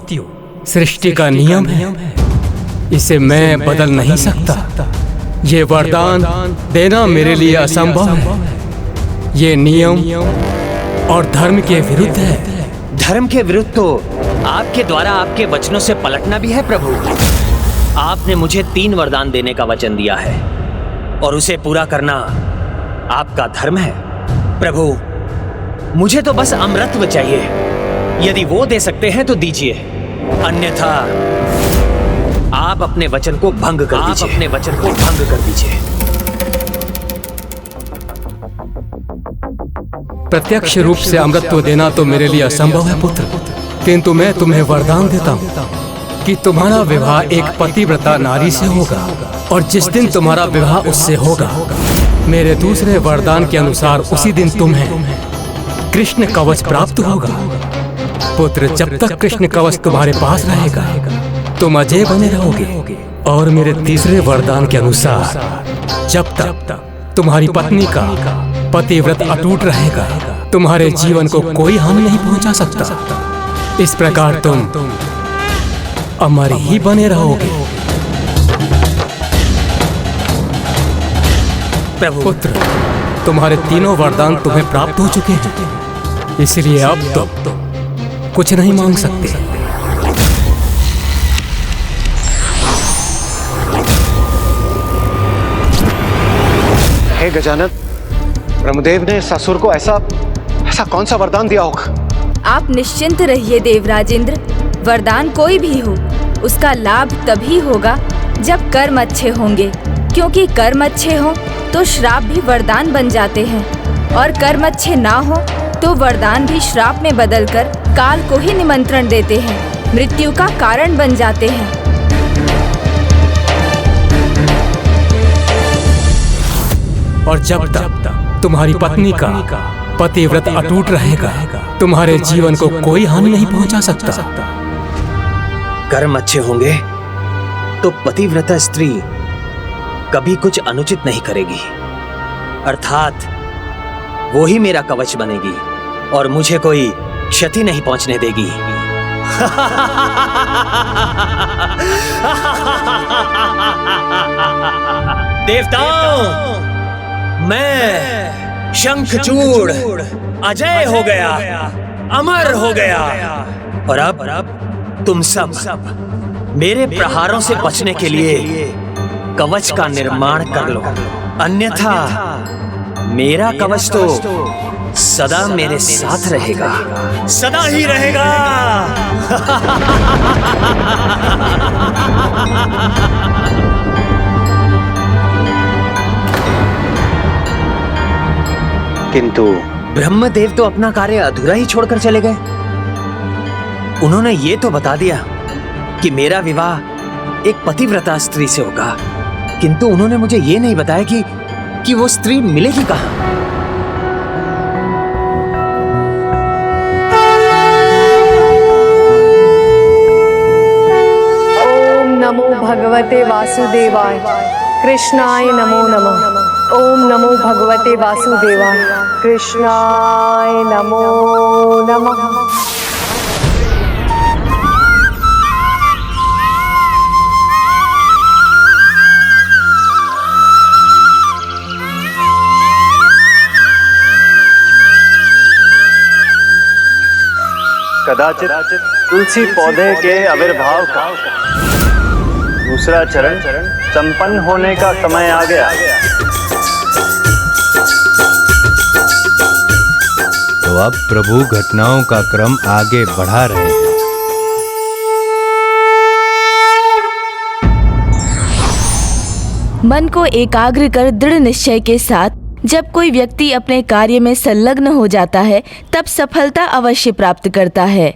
N: सृष्टि का नियम है, इसे मैं बदल नहीं सकता। ये वरदान देना मेरे लिए असंभव है। ये नियम और धर्म के विरुद्ध है।
F: धर्म के विरुद्ध तो आपके द्वारा आपके वचनों से पलटना भी है प्रभु। आपने मुझे 3 वरदान देने का वचन दिया है और उसे पूरा करना आपका धर्म है। प्रभु, मुझे तो बस अमृतत्व चाहिए। यदि वो दे सकते हैं तो दीजिए, अन्यथा आप अपने वचन को भंग कर दीजिए।
N: प्रत्यक्ष रूप से अमृतत्व देना तो मेरे लिए असंभव है पुत्र, किंतु मैं तुम्हें वरदान देता हूँ कि तुम्हारा विवाह एक पतिव्रता नारी से होगा, और जिस दिन तुम्हारा विवाह उससे होगा, मेरे दूसरे वरदान के अनुसार उसी दिन तुम्हें कृष्ण कवच प्राप्त होगा। पुत्र, जब तक कृष्ण कवच तुम्हारे पास रहेगा तुम अजय बने रहोगे, और मेरे तीसरे वरदान के अनुसार जब तक तुम्हारी पत्नी का पतिव्रत अटूट रहेगा, तुम्हारे जीवन को कोई हानि नहीं पहुंचा सकता। इस प्रकार तुम अमर ही बने रहोगे।
F: प्रभु,
N: पुत्र, तुम्हारे तीनों वरदान तुम्हें प्राप्त हो चुके हैं, इसलिए अब तुम कुछ नहीं मांग सकते।
O: हे गजानन, ब्रह्मदेव ने ससुर को ऐसा कौन सा वरदान दिया होगा?
T: आप निश्चिंत रहिए देवराजेंद्र, वरदान कोई भी हो, उसका लाभ तभी होगा जब कर्म अच्छे होंगे, क्योंकि कर्म अच्छे हो तो श्राप भी वरदान बन जाते हैं, और कर्म अच्छे ना हो तो वरदान भी श्राप में बदलकर काल को ही निमंत्रण देते हैं, मृत्यु का कारण बन जाते हैं।
N: और जब तक तुम्हारी पत्नी का पतिव्रत अटूट रहेगा, तुम्हारे जीवन को कोई हानि नहीं पहुंचा सकता।
F: कर्म अच्छे होंगे तो पतिव्रता स्त्री कभी कुछ अनुचित नहीं करेगी, अर्थात वो ही मेरा कवच बनेगी और मुझे कोई क्षति नहीं पहुंचने देगी। देवताओं, मैं शंखचूड़ अजय हो गया, अमर हो गया, और अब तुम सब मेरे प्रहारों से बचने के लिए कवच का निर्माण कर लो, अन्यथा मेरा कवच तो सदा मेरे साथ रहेगा, सदा ही रहेगा।
O: किंतु
F: ब्रह्मदेव तो अपना कार्य अधूरा ही छोड़कर चले गए। उन्होंने ये तो बता दिया कि मेरा विवाह एक पतिव्रता स्त्री से होगा, किंतु उन्होंने मुझे ये नहीं बताया कि वो स्त्री मिलेगी कहाँ।
Q: ओम नमो भगवते वासुदेवाय, कृष्णाय नमो नमः। ओम नमो भगवते वासुदेवाय, कृष्णाय नमो नमः।
P: कदाचित तुलसी पौधे के आविर्भाव का दूसरा चरण संपन्न होने का समय आ गया।
K: तो अब प्रभु घटनाओं का क्रम आगे बढ़ा रहे हैं।
T: मन को एकाग्र कर दृढ़ निश्चय के साथ जब कोई व्यक्ति अपने कार्य में संलग्न हो जाता है तब सफलता अवश्य प्राप्त करता है।